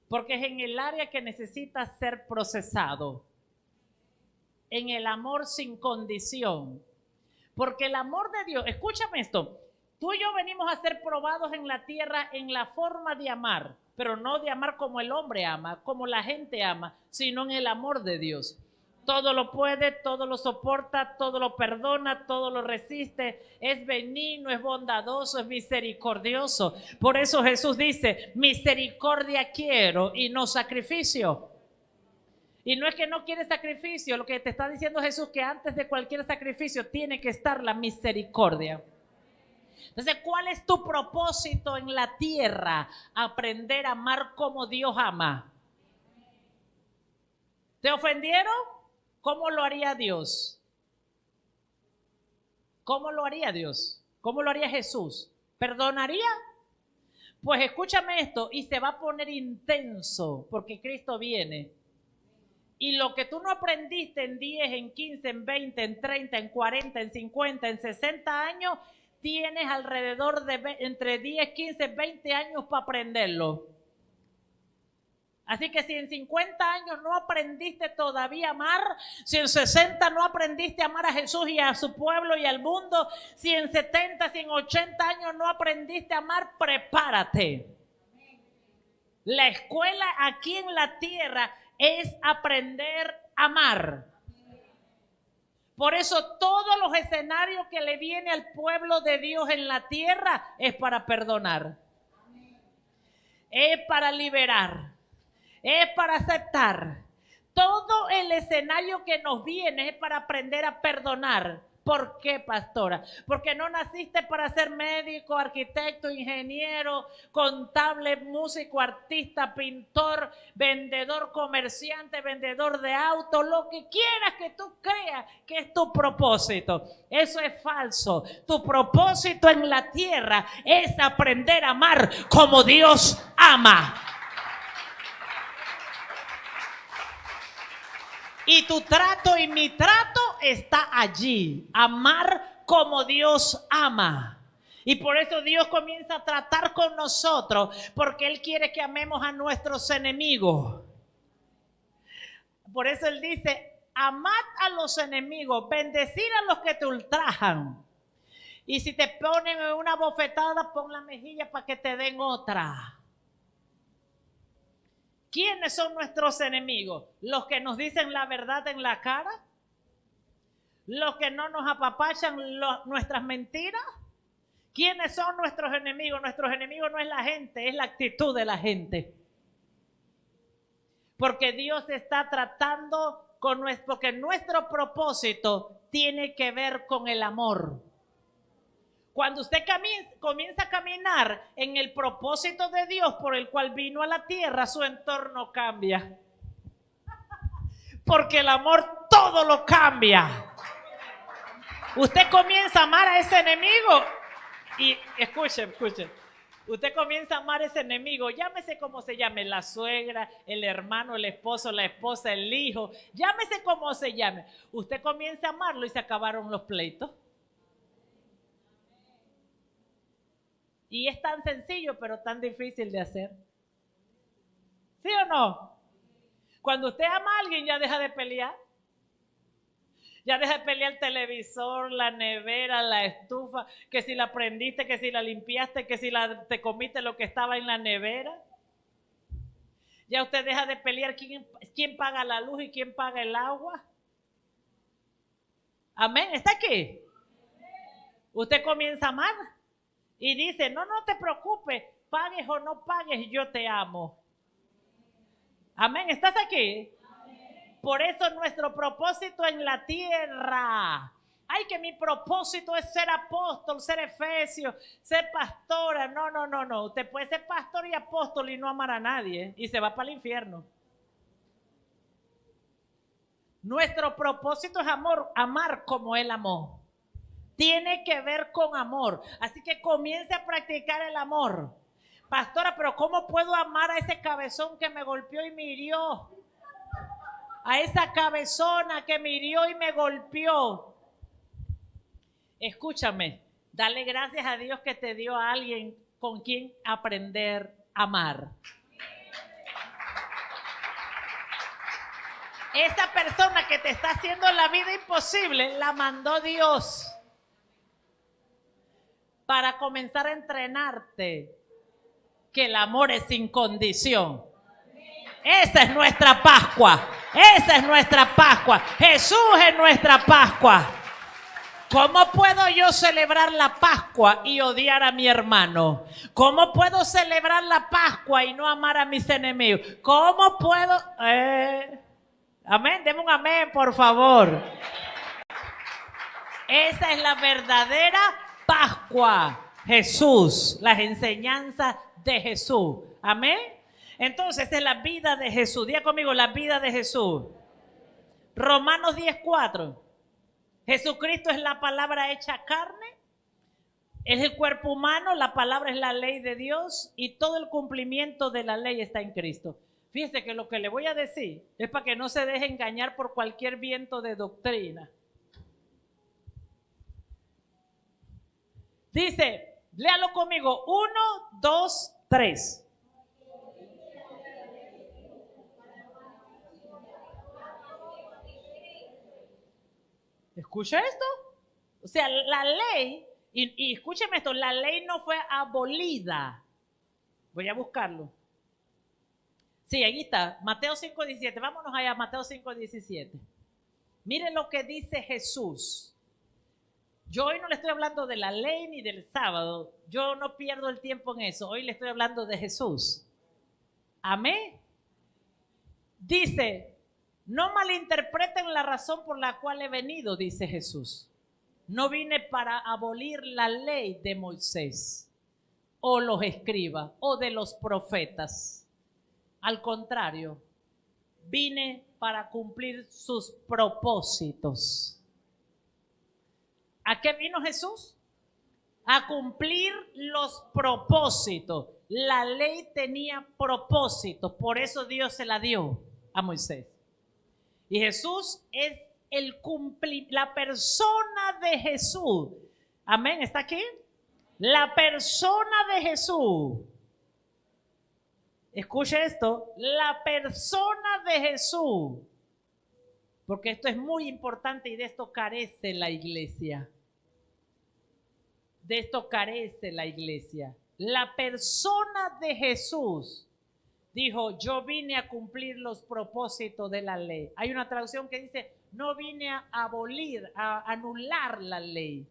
Porque es en el área que necesita ser procesado. En el amor sin condición. Porque el amor de Dios, escúchame esto, tú y yo venimos a ser probados en la tierra en la forma de amar, pero no de amar como el hombre ama, como la gente ama, sino en el amor de Dios. Todo lo puede, todo lo soporta, todo lo perdona, todo lo resiste, es benigno, es bondadoso, es misericordioso. Por eso Jesús dice, misericordia quiero y no sacrificio. Y no es que no quiere sacrificio, lo que te está diciendo Jesús que antes de cualquier sacrificio tiene que estar la misericordia. Entonces, ¿cuál es tu propósito en la tierra? Aprender a amar como Dios ama. ¿Te ofendieron? ¿Cómo lo haría Dios? ¿Cómo lo haría Dios? ¿Cómo lo haría Jesús? ¿Perdonaría? Pues escúchame esto, y se va a poner intenso porque Cristo viene. Y lo que tú no aprendiste en 10, en 15, en 20, en 30, en 40, en 50, en 60 años, tienes alrededor de entre 10, 15, 20 años para aprenderlo. Así que si en 50 años no aprendiste todavía a amar, si en 60 no aprendiste a amar a Jesús y a su pueblo y al mundo, si en 70, si en 80 años no aprendiste a amar, prepárate. La escuela aquí en la tierra es aprender a amar. Por eso todos los escenarios que le viene al pueblo de Dios en la tierra es para perdonar. Es para liberar. Es para aceptar. Todo el escenario que nos viene es para aprender a perdonar. ¿Por qué, pastora? Porque no naciste para ser médico, arquitecto, ingeniero, contable, músico, artista, pintor, vendedor, comerciante, vendedor de autos, lo que quieras que tú creas que es tu propósito. Eso es falso. Tu propósito en la tierra es aprender a amar como Dios ama. Y tu trato y mi trato está allí. Amar como Dios ama. Y por eso Dios comienza a tratar con nosotros. Porque Él quiere que amemos a nuestros enemigos. Por eso Él dice, amad a los enemigos, bendecid a los que te ultrajan. Y si te ponen una bofetada, pon la mejilla para que te den otra. ¿Quiénes son nuestros enemigos? ¿Los que nos dicen la verdad en la cara? ¿Los que no nos apapachan nuestras mentiras? ¿Quiénes son nuestros enemigos? Nuestros enemigos no es la gente, es la actitud de la gente. Porque Dios está tratando con porque nuestro propósito tiene que ver con el amor. Cuando usted comienza a caminar en el propósito de Dios por el cual vino a la tierra, su entorno cambia. Porque el amor todo lo cambia. Usted comienza a amar a ese enemigo y escuchen. Usted comienza a amar a ese enemigo, llámese como se llame, la suegra, el hermano, el esposo, la esposa, el hijo, llámese como se llame. Usted comienza a amarlo y se acabaron los pleitos. Y es tan sencillo, pero tan difícil de hacer. ¿Sí o no? Cuando usted ama a alguien, ya deja de pelear. Ya deja de pelear el televisor, la nevera, la estufa, que si la prendiste, que si la limpiaste, que si te comiste lo que estaba en la nevera. Ya usted deja de pelear quién paga la luz y quién paga el agua. Amén, ¿está aquí? Usted comienza a amar y dice, no te preocupes, pagues o no pagues, yo te amo. Amén, ¿estás aquí? Por eso nuestro propósito en la tierra. Ay, que mi propósito es ser apóstol, ser efesio, ser pastora. No. Usted puede ser pastor y apóstol y no amar a nadie y se va para el infierno. Nuestro propósito es amar como Él amó. Tiene que ver con amor. Así que comience a practicar el amor. Pastora, pero ¿cómo puedo amar a ese cabezón que me golpeó y me hirió? A esa cabezona que me hirió y me golpeó. Escúchame, dale gracias a Dios que te dio a alguien con quien aprender a amar. Esa persona que te está haciendo la vida imposible, la mandó Dios para comenzar a entrenarte que el amor es sin condición. Esa es nuestra Pascua. Esa es nuestra Pascua. Jesús es nuestra Pascua. ¿Cómo puedo yo celebrar la Pascua y odiar a mi hermano? ¿Cómo puedo celebrar la Pascua y no amar a mis enemigos? ¿Cómo puedo? Amén. Deme un amén, por favor. Esa es la verdadera Pascua. Jesús, las enseñanzas de Jesús. Amén. Entonces, esta es la vida de Jesús. Diga conmigo, la vida de Jesús. Romanos 10:4. Jesucristo es la palabra hecha carne. Es el cuerpo humano. La palabra es la ley de Dios. Y todo el cumplimiento de la ley está en Cristo. Fíjese que lo que le voy a decir es para que no se deje engañar por cualquier viento de doctrina. Dice, léalo conmigo. 1, 2, 3. ¿Escucha esto? O sea, la ley, y escúcheme esto, la ley no fue abolida. Voy a buscarlo. Sí, ahí está, Mateo 5:17. Vámonos allá, Mateo 5:17. Miren lo que dice Jesús. Yo hoy no le estoy hablando de la ley ni del sábado. Yo no pierdo el tiempo en eso. Hoy le estoy hablando de Jesús. Amén. Dice, no malinterpreten la razón por la cual he venido, dice Jesús. No vine para abolir la ley de Moisés o los escribas o de los profetas. Al contrario, vine para cumplir sus propósitos. ¿A qué vino Jesús? A cumplir los propósitos. La ley tenía propósitos, por eso Dios se la dio a Moisés. Y Jesús es la persona de Jesús. Amén, ¿está aquí? La persona de Jesús. Escuche esto, la persona de Jesús. Porque esto es muy importante y de esto carece la iglesia. De esto carece la iglesia. La persona de Jesús dijo, yo vine a cumplir los propósitos de la ley. Hay una traducción que dice, no vine a abolir, a anular la ley.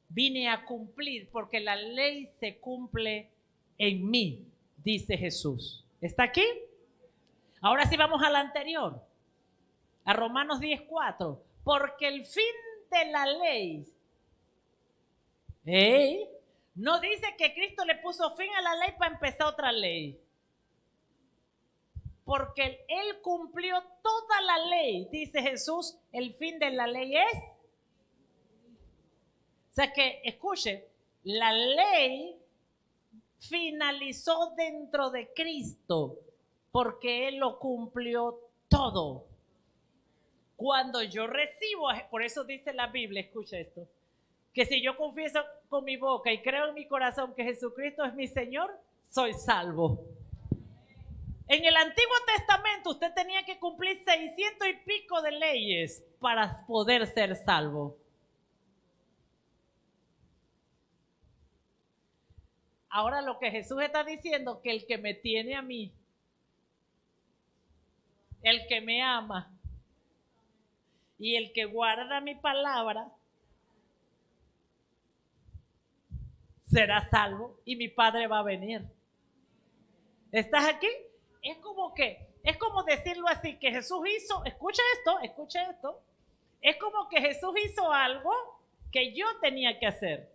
Vine a cumplir porque la ley se cumple en mí, dice Jesús. ¿Está aquí? Ahora sí vamos a la anterior, a Romanos 10:4. Porque el fin de la ley, no dice que Cristo le puso fin a la ley para empezar otra ley. Porque Él cumplió toda la ley, dice Jesús, el fin de la ley es. O sea que, escuche, la ley finalizó dentro de Cristo, porque Él lo cumplió todo. Cuando yo recibo, por eso dice la Biblia, escucha esto, que si yo confieso con mi boca y creo en mi corazón que Jesucristo es mi Señor, soy salvo. En el Antiguo Testamento usted tenía que cumplir 600 y pico de leyes para poder ser salvo. Ahora lo que Jesús está diciendo, que el que me tiene a mí, el que me ama y el que guarda mi palabra, será salvo y mi Padre va a venir. ¿Estás aquí? Es como decirlo así, que Jesús hizo, escucha esto, es como que Jesús hizo algo que yo tenía que hacer,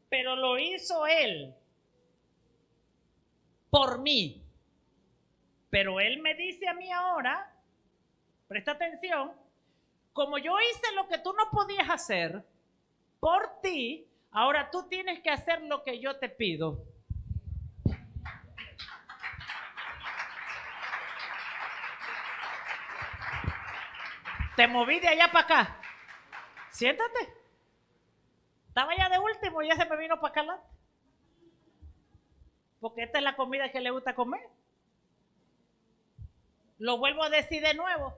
pero lo hizo Él por mí. Pero Él me dice a mí ahora, presta atención, como yo hice lo que tú no podías hacer por ti, ahora tú tienes que hacer lo que yo te pido. Te moví de allá para acá. Siéntate. Estaba ya de último y ya se me vino para acá. Porque esta es la comida que le gusta comer. Lo vuelvo a decir de nuevo.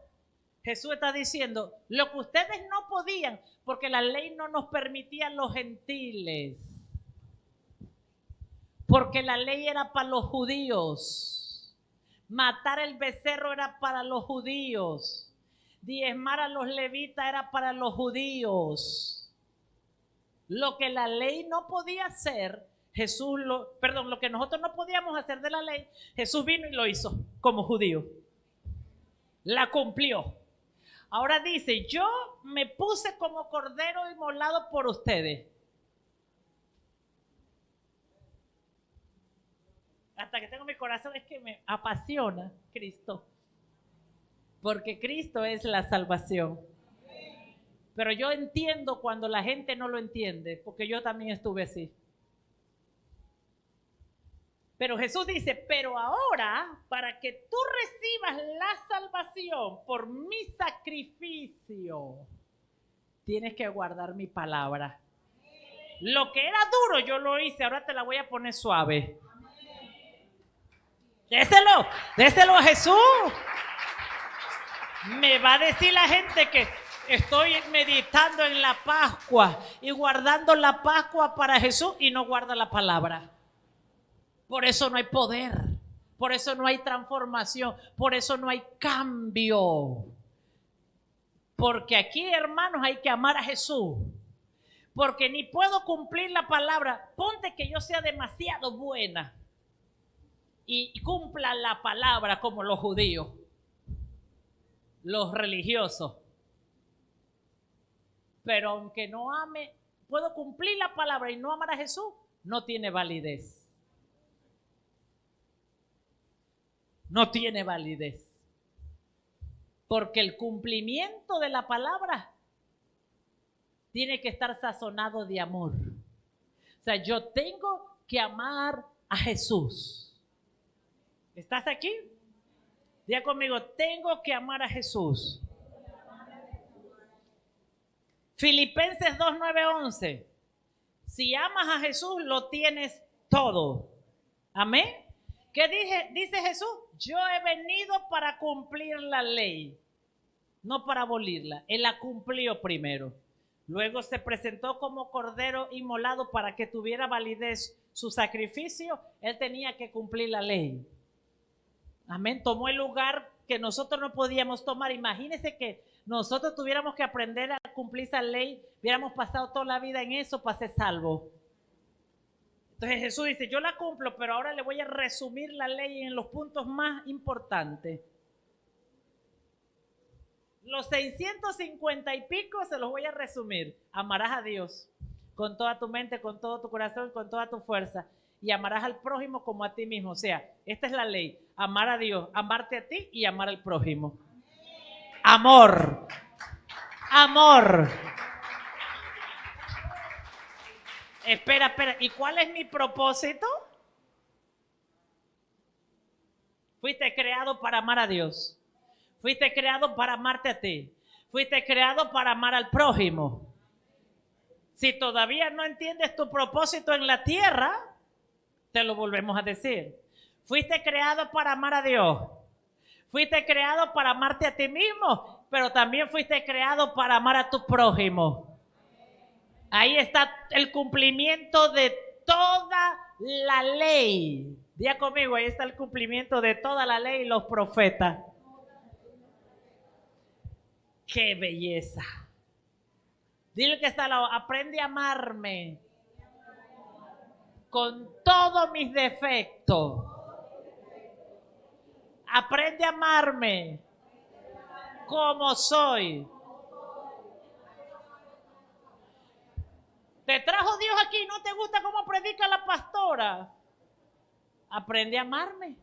Jesús está diciendo, lo que ustedes no podían, porque la ley no nos permitía a los gentiles. Porque la ley era para los judíos. Matar el becerro era para los judíos. Diezmar a los levitas era para los judíos. Lo que la ley no podía hacer, lo que nosotros no podíamos hacer de la ley, Jesús vino y lo hizo como judío. La cumplió. Ahora dice, yo me puse como cordero inmolado por ustedes. Hasta que tengo mi corazón, es que me apasiona Cristo. Porque Cristo es la salvación. Pero yo entiendo cuando la gente no lo entiende, porque yo también estuve así. Pero Jesús dice, pero ahora, para que tú recibas la salvación por mi sacrificio, tienes que guardar mi palabra. Lo que era duro yo lo hice, ahora te la voy a poner suave. Déselo a Jesús. Me va a decir la gente que estoy meditando en la Pascua y guardando la Pascua para Jesús y no guarda la palabra. Por eso no hay poder, por eso no hay transformación, por eso no hay cambio. Porque aquí, hermanos, hay que amar a Jesús. Porque ni puedo cumplir la palabra. Ponte que yo sea demasiado buena y cumpla la palabra como los judíos, los religiosos. Pero aunque no ame, puedo cumplir la palabra y no amar a Jesús, no tiene validez. No tiene validez. Porque el cumplimiento de la palabra tiene que estar sazonado de amor. O sea, yo tengo que amar a Jesús. ¿Estás aquí? Diga conmigo, tengo que amar a Jesús. Filipenses 2, 9, 11. Si amas a Jesús, lo tienes todo. Amén. ¿Qué dice Jesús? Yo he venido para cumplir la ley, no para abolirla. Él la cumplió primero. Luego se presentó como cordero inmolado para que tuviera validez su sacrificio. Él tenía que cumplir la ley. Amén. Tomó el lugar que nosotros no podíamos tomar. Imagínense que nosotros tuviéramos que aprender a cumplir esa ley. Hubiéramos pasado toda la vida en eso para ser salvos. Entonces Jesús dice, yo la cumplo, pero ahora le voy a resumir la ley en los puntos más importantes. Los 650 y pico se los voy a resumir. Amarás a Dios con toda tu mente, con todo tu corazón, con toda tu fuerza. Y amarás al prójimo como a ti mismo. O sea, esta es la ley. Amar a Dios, amarte a ti y amar al prójimo. Amor. Amor. Espera. ¿Y cuál es mi propósito? Fuiste creado para amar a Dios. Fuiste creado para amarte a ti. Fuiste creado para amar al prójimo. Si todavía no entiendes tu propósito en la tierra, te lo volvemos a decir. Fuiste creado para amar a Dios. Fuiste creado para amarte a ti mismo, pero también fuiste creado para amar a tu prójimo. Ahí está el cumplimiento de toda la ley. Diga conmigo, ahí está el cumplimiento de toda la ley y los profetas. ¡Qué belleza! Dile que está al lado, aprende a amarme con todos mis defectos. Aprende a amarme como soy. Te trajo Dios aquí y no te gusta cómo predica la pastora. Aprende a amarme.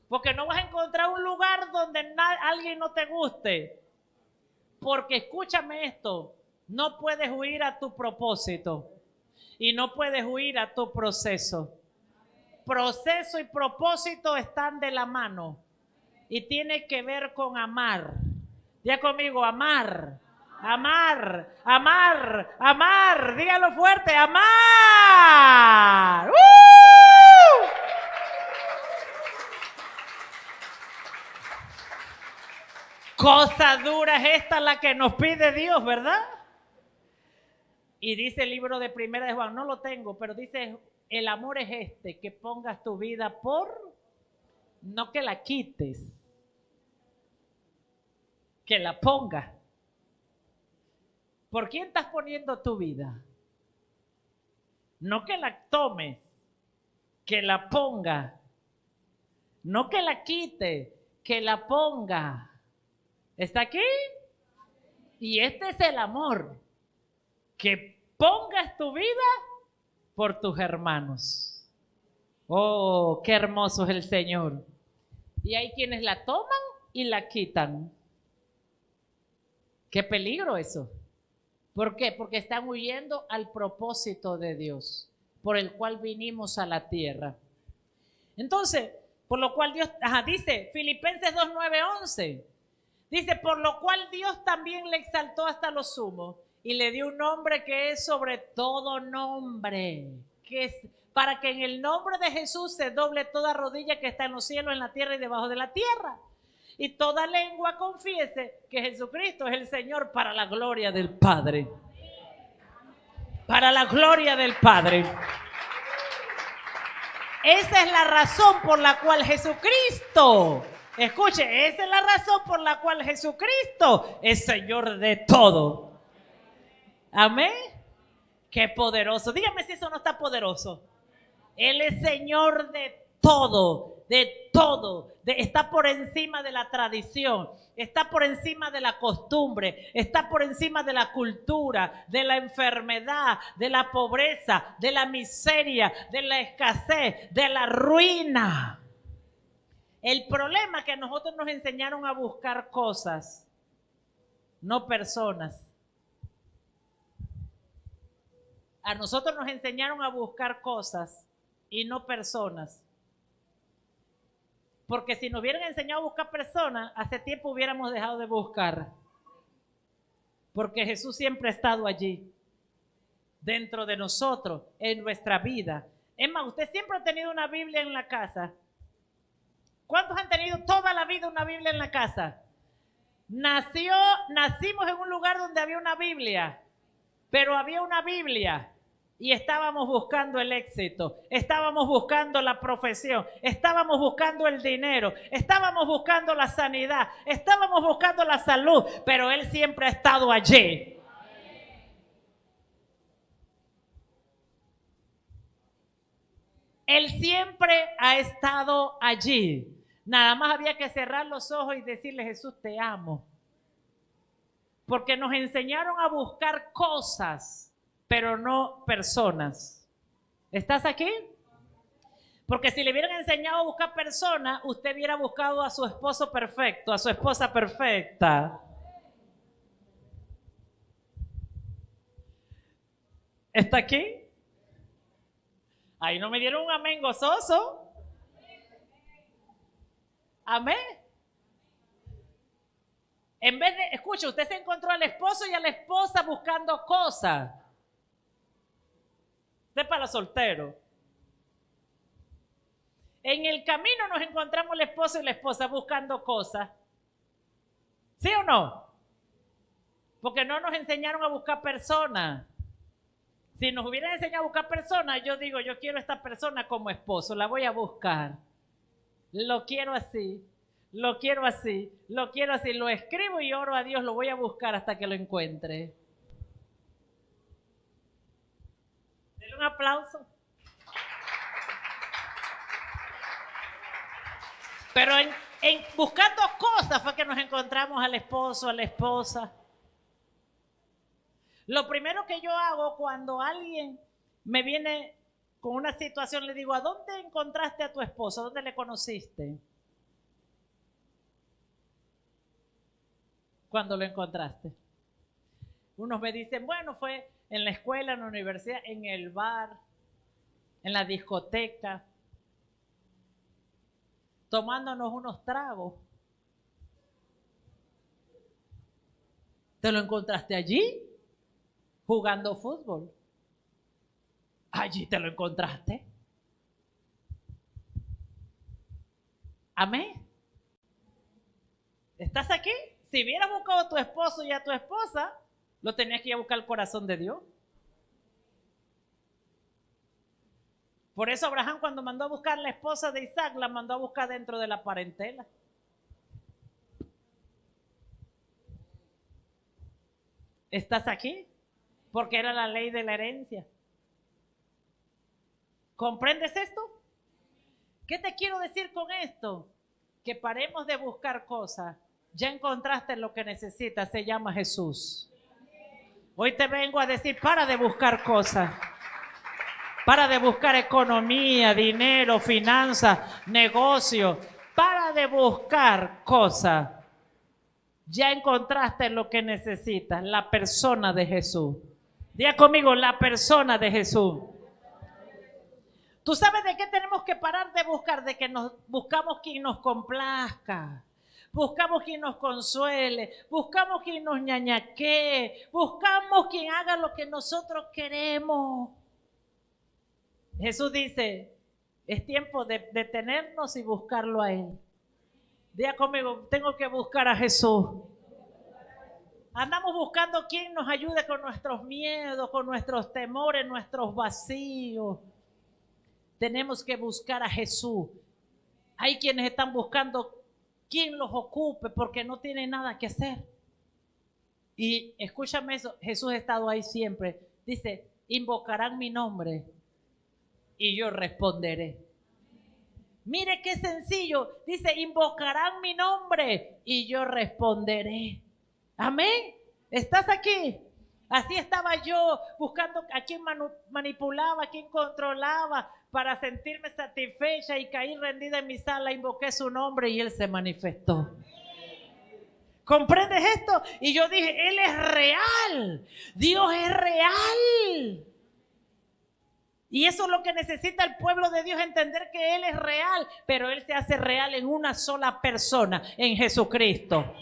Porque no vas a encontrar un lugar donde alguien no te guste. Porque escúchame esto, no puedes huir a tu propósito y no puedes huir a tu proceso. Proceso y propósito están de la mano y tiene que ver con amar. Diga conmigo, amar, amar, amar, amar. Dígalo fuerte, amar. Cosa dura es esta la que nos pide Dios, ¿verdad? Y dice el libro de Primera de Juan, no lo tengo, pero dice, el amor es este, que pongas tu vida por, no que la quites, que la pongas. ¿Por quién estás poniendo tu vida? No que la tomes, que la ponga. No que la quite, que la ponga. ¿Está aquí? Y este es el amor. Que pongas tu vida por tus hermanos. Oh, qué hermoso es el Señor. Y hay quienes la toman y la quitan. Qué peligro eso. ¿Por qué? Porque están huyendo al propósito de Dios, por el cual vinimos a la tierra. Entonces, por lo cual Dios, dice Filipenses 2, 9, 11. Dice, por lo cual Dios también le exaltó hasta lo sumo y le dio un nombre que es sobre todo nombre, que es para que en el nombre de Jesús se doble toda rodilla que está en los cielos, en la tierra y debajo de la tierra. Y toda lengua confiese que Jesucristo es el Señor para la gloria del Padre. Para la gloria del Padre. Esa es la razón por la cual Jesucristo, escuche, esa es la razón por la cual Jesucristo es Señor de todo. Amén. Qué poderoso. Dígame si eso no está poderoso. Él es Señor de todo, de todo. Está por encima de la tradición, está por encima de la costumbre, está por encima de la cultura, de la enfermedad, de la pobreza, de la miseria, de la escasez, de la ruina. El problema es que a nosotros nos enseñaron a buscar cosas, no personas. A nosotros nos enseñaron a buscar cosas y no personas. Porque si nos hubieran enseñado a buscar personas, hace tiempo hubiéramos dejado de buscar. Porque Jesús siempre ha estado allí, dentro de nosotros, en nuestra vida. Es más, usted siempre ha tenido una Biblia en la casa. ¿Cuántos han tenido toda la vida una Biblia en la casa? Nacimos en un lugar donde había una Biblia, pero había una Biblia. Y estábamos buscando el éxito, estábamos buscando la profesión, estábamos buscando el dinero, estábamos buscando la sanidad, estábamos buscando la salud, pero Él siempre ha estado allí. Él siempre ha estado allí. Nada más había que cerrar los ojos y decirle: Jesús, te amo. Porque nos enseñaron a buscar cosas, pero no personas. ¿Estás aquí? Porque si le hubieran enseñado a buscar personas, usted hubiera buscado a su esposo perfecto, a su esposa perfecta. ¿Está aquí? Ahí no me dieron un amén gozoso. Amén. En vez de, escucha, usted se encontró al esposo y a la esposa buscando cosas. Usted para soltero. En el camino nos encontramos el esposo y la esposa buscando cosas. ¿Sí o no? Porque no nos enseñaron a buscar personas. Si nos hubieran enseñado a buscar personas, yo digo, yo quiero a esta persona como esposo, la voy a buscar. Lo quiero así, lo quiero así, lo quiero así. Lo escribo y oro a Dios, lo voy a buscar hasta que lo encuentre. Denle un aplauso. Pero en buscando cosas fue que nos encontramos al esposo, a la esposa. Lo primero que yo hago cuando alguien me viene con una situación, le digo: ¿a dónde encontraste a tu esposo? ¿Dónde le conociste? ¿Cuándo lo encontraste? Unos me dicen: bueno, fue en la escuela, en la universidad, en el bar, en la discoteca, tomándonos unos tragos. ¿Te lo encontraste allí? Jugando fútbol. Allí te lo encontraste. Amén. ¿Estás aquí? Si hubieras buscado a tu esposo y a tu esposa, lo tenías que ir a buscar al corazón de Dios. Por eso Abraham, cuando mandó a buscar la esposa de Isaac, la mandó a buscar dentro de la parentela. ¿Estás aquí? Porque era la ley de la herencia. ¿Comprendes esto? ¿Qué te quiero decir con esto? Que paremos de buscar cosas. Ya encontraste lo que necesitas, se llama Jesús. Hoy te vengo a decir: para de buscar cosas. Para de buscar economía, dinero, finanzas, negocio. Para de buscar cosas. Ya encontraste lo que necesitas, la persona de Jesús. Diga conmigo: la persona de Jesús. ¿Tú sabes de qué tenemos que parar de buscar? De que nos buscamos quien nos complazca. Buscamos quien nos consuele. Buscamos quien nos ñañaquee. Buscamos quien haga lo que nosotros queremos. Jesús dice: es tiempo de detenernos y buscarlo a Él. Diga conmigo: tengo que buscar a Jesús. Andamos buscando quien nos ayude con nuestros miedos, con nuestros temores, nuestros vacíos. Tenemos que buscar a Jesús. Hay quienes están buscando quien los ocupe porque no tienen nada que hacer. Y escúchame eso, Jesús ha estado ahí siempre. Dice: invocarán mi nombre y yo responderé. Mire qué sencillo. Dice: invocarán mi nombre y yo responderé. Amén. ¿Estás aquí? Así estaba yo buscando a quién manipulaba, a quién controlaba para sentirme satisfecha, y caí rendida en mi sala, invoqué su nombre y Él se manifestó. ¿Comprendes esto? Y yo dije: Él es real. Dios es real. Y eso es lo que necesita el pueblo de Dios, entender que Él es real, pero Él se hace real en una sola persona, en Jesucristo.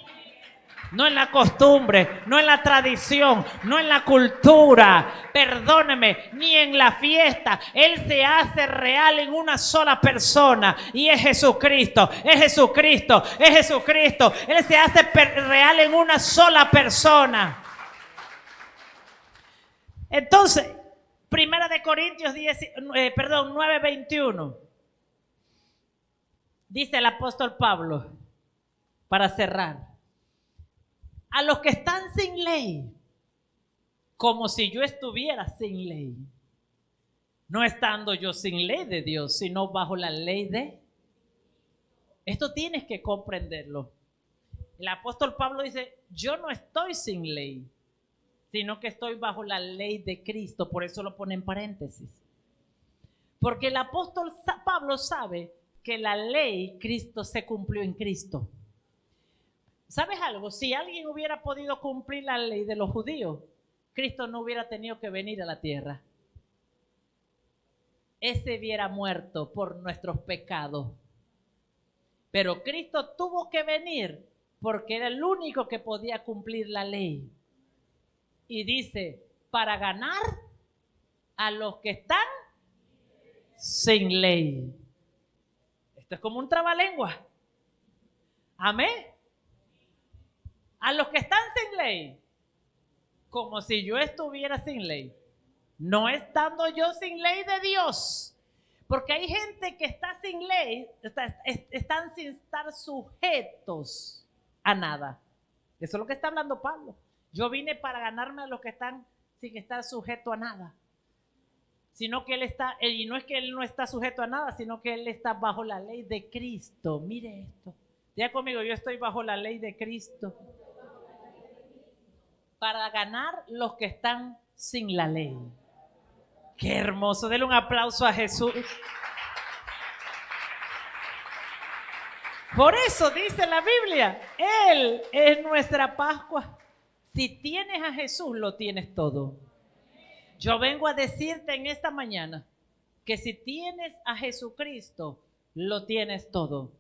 No en la costumbre, no en la tradición, no en la cultura, perdóneme, ni en la fiesta. Él se hace real en una sola persona y es Jesucristo, es Jesucristo, es Jesucristo. Él se hace real en una sola persona. Entonces, Primera de Corintios 9:21. Dice el apóstol Pablo, para cerrar: a los que están sin ley, como si yo estuviera sin ley. No estando yo sin ley de Dios, sino bajo la ley de... Esto tienes que comprenderlo. El apóstol Pablo dice, yo no estoy sin ley, sino que estoy bajo la ley de Cristo. Por eso lo pone en paréntesis. Porque el apóstol Pablo sabe que la ley, Cristo se cumplió en Cristo. ¿Sabes algo? Si alguien hubiera podido cumplir la ley de los judíos, Cristo no hubiera tenido que venir a la tierra. Ese hubiera muerto por nuestros pecados. Pero Cristo tuvo que venir porque era el único que podía cumplir la ley. Y dice, para ganar a los que están sin ley. Esto es como un trabalengua. Amén. A los que están sin ley, como si yo estuviera sin ley, no estando yo sin ley de Dios. Porque hay gente que está sin ley, están sin estar sujetos a nada. Eso es lo que está hablando Pablo. Yo vine para ganarme a los que están sin estar sujetos a nada. Sino que y no es que él no está sujeto a nada, sino que él está bajo la ley de Cristo. Mire esto. Diga conmigo, yo estoy bajo la ley de Cristo. Para ganar los que están sin la ley. Qué hermoso. Denle un aplauso a Jesús. Por eso dice la Biblia, Él es nuestra Pascua. Si tienes a Jesús, lo tienes todo. Yo vengo a decirte en esta mañana que si tienes a Jesucristo, lo tienes todo.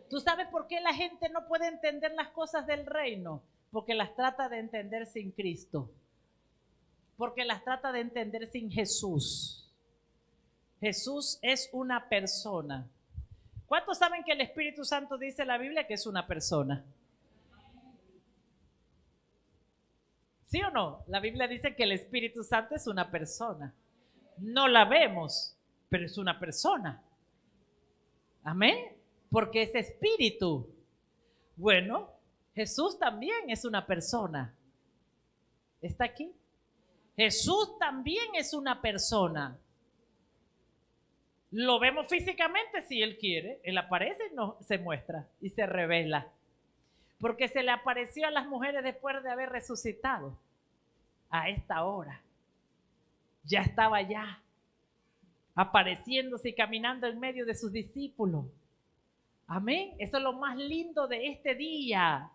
¿Tú sabes por qué la gente no puede entender las cosas del reino? Porque las trata de entender sin Cristo. Porque las trata de entender sin Jesús. Jesús es una persona. ¿Cuántos saben que el Espíritu Santo dice en la Biblia que es una persona? ¿Sí o no? La Biblia dice que el Espíritu Santo es una persona. No la vemos, pero es una persona. Amén. Porque es espíritu. Bueno, Jesús también es una persona. ¿Está aquí? Jesús también es una persona. Lo vemos físicamente si Él quiere. Él aparece y se muestra y se revela. Porque se le apareció a las mujeres después de haber resucitado. A esta hora. Ya estaba allá. Apareciéndose y caminando en medio de sus discípulos. Amén. Eso es lo más lindo de este día.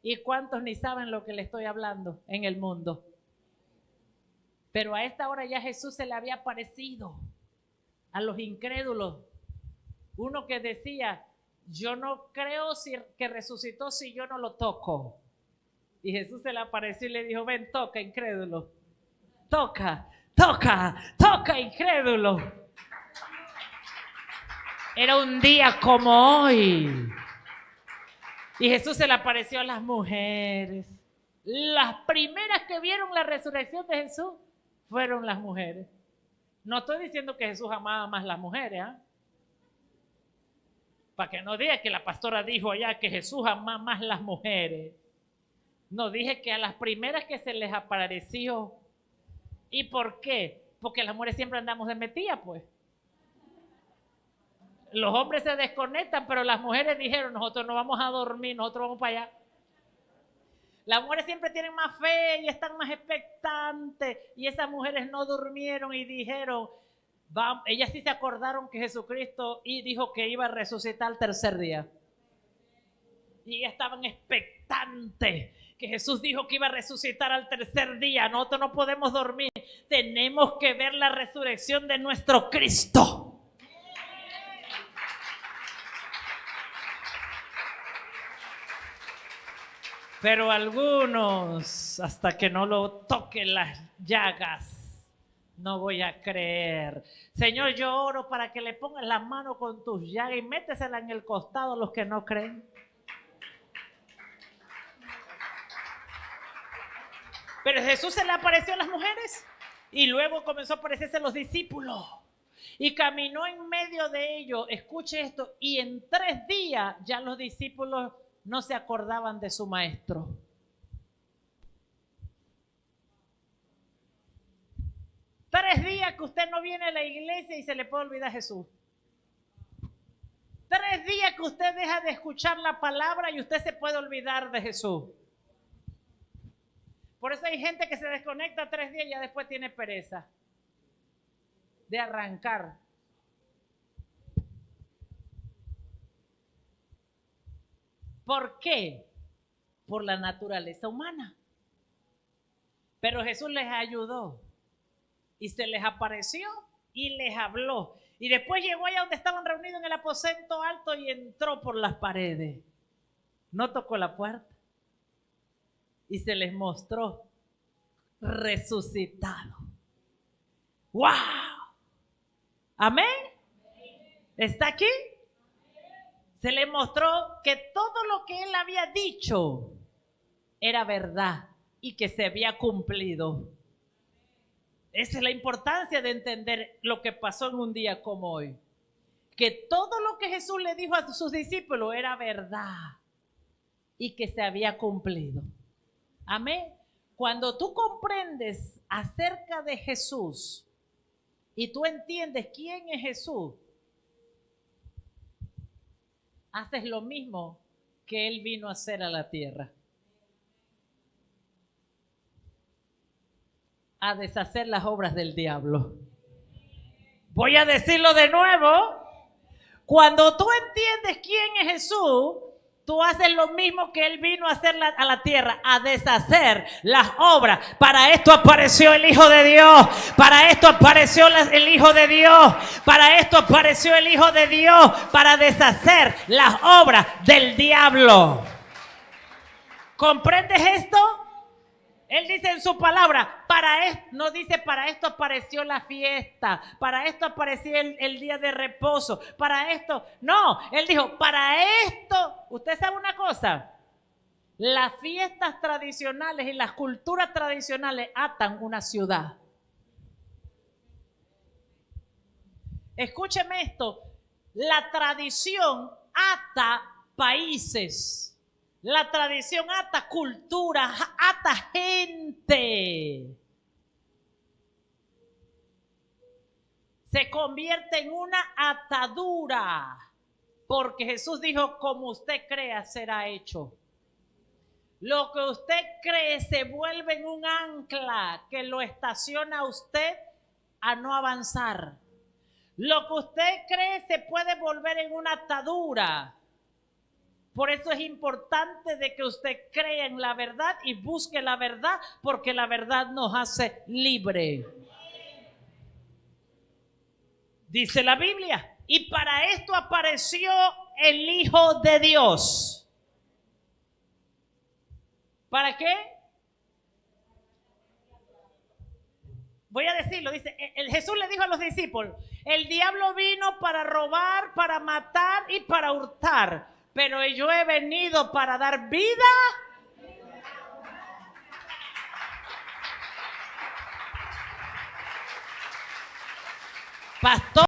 ¿Y cuántos ni saben lo que le estoy hablando en el mundo? Pero a esta hora ya Jesús se le había aparecido a los incrédulos. Uno que decía, yo no creo que resucitó si yo no lo toco. Y Jesús se le apareció y le dijo, ven, toca, incrédulo. Toca, incrédulo. Era un día como hoy. Y Jesús se le apareció a las mujeres. Las primeras que vieron la resurrección de Jesús fueron las mujeres. No estoy diciendo que Jesús amaba más las mujeres, ¿eh? Para que no diga que la pastora dijo allá que Jesús amaba más las mujeres. No, dije que a las primeras que se les apareció. ¿Y por qué? Porque las mujeres siempre andamos de metida, pues. Los hombres se desconectan, pero las mujeres dijeron, nosotros no vamos a dormir, nosotros vamos para allá. Las mujeres siempre tienen más fe y están más expectantes. Y esas mujeres no durmieron y dijeron, ellas sí se acordaron que Jesucristo dijo que iba a resucitar al tercer día. Y ellas estaban expectantes que Jesús dijo que iba a resucitar al tercer día. Nosotros no podemos dormir. Tenemos que ver la resurrección de nuestro Cristo. Pero algunos, hasta que no lo toquen las llagas, no voy a creer. Señor, yo oro para que le pongas la mano con tus llagas y métesela en el costado a los que no creen. Pero Jesús se le apareció a las mujeres y luego comenzó a aparecerse a los discípulos. Y caminó en medio de ellos, escuche esto, y en 3 días ya los discípulos no se acordaban de su maestro. 3 días que usted no viene a la iglesia y se le puede olvidar Jesús. 3 días que usted deja de escuchar la palabra y usted se puede olvidar de Jesús. Por eso hay gente que se desconecta 3 días y ya después tiene pereza de arrancar. ¿Por qué? Por la naturaleza humana. Pero Jesús les ayudó y se les apareció y les habló. Y después llegó allá donde estaban reunidos en el aposento alto y entró por las paredes. No tocó la puerta. Y se les mostró resucitado. ¡Wow! ¿Amén? ¿Está aquí? Se les mostró que todo lo que él había dicho era verdad y que se había cumplido. Esa es la importancia de entender lo que pasó en un día como hoy. Que todo lo que Jesús le dijo a sus discípulos era verdad y que se había cumplido. Amén. Cuando tú comprendes acerca de Jesús y tú entiendes quién es Jesús, haces lo mismo que Él vino a hacer a la tierra. A deshacer las obras del diablo. Voy a decirlo de nuevo. Cuando tú entiendes quién es Jesús, tú haces lo mismo que Él vino a hacer a la tierra, a deshacer las obras. Para esto apareció el Hijo de Dios. Para esto apareció el Hijo de Dios. Para esto apareció el Hijo de Dios. Para deshacer las obras del diablo. ¿Comprendes esto? Él dice en su palabra, no dice para esto apareció la fiesta, para esto apareció el día de reposo, para esto, no, él dijo, para esto, usted sabe una cosa, las fiestas tradicionales y las culturas tradicionales atan una ciudad. Escúcheme esto, la tradición ata países. La tradición ata cultura, ata gente. Se convierte en una atadura. Porque Jesús dijo, como usted crea, será hecho. Lo que usted cree se vuelve en un ancla que lo estaciona a usted a no avanzar. Lo que usted cree se puede volver en una atadura. Por eso es importante de que usted crea en la verdad y busque la verdad, porque la verdad nos hace libre. Dice la Biblia, y para esto apareció el Hijo de Dios. ¿Para qué? Voy a decirlo, dice, Jesús le dijo a los discípulos, el diablo vino para robar, para matar y para hurtar. Pero yo he venido para dar vida. Pastor.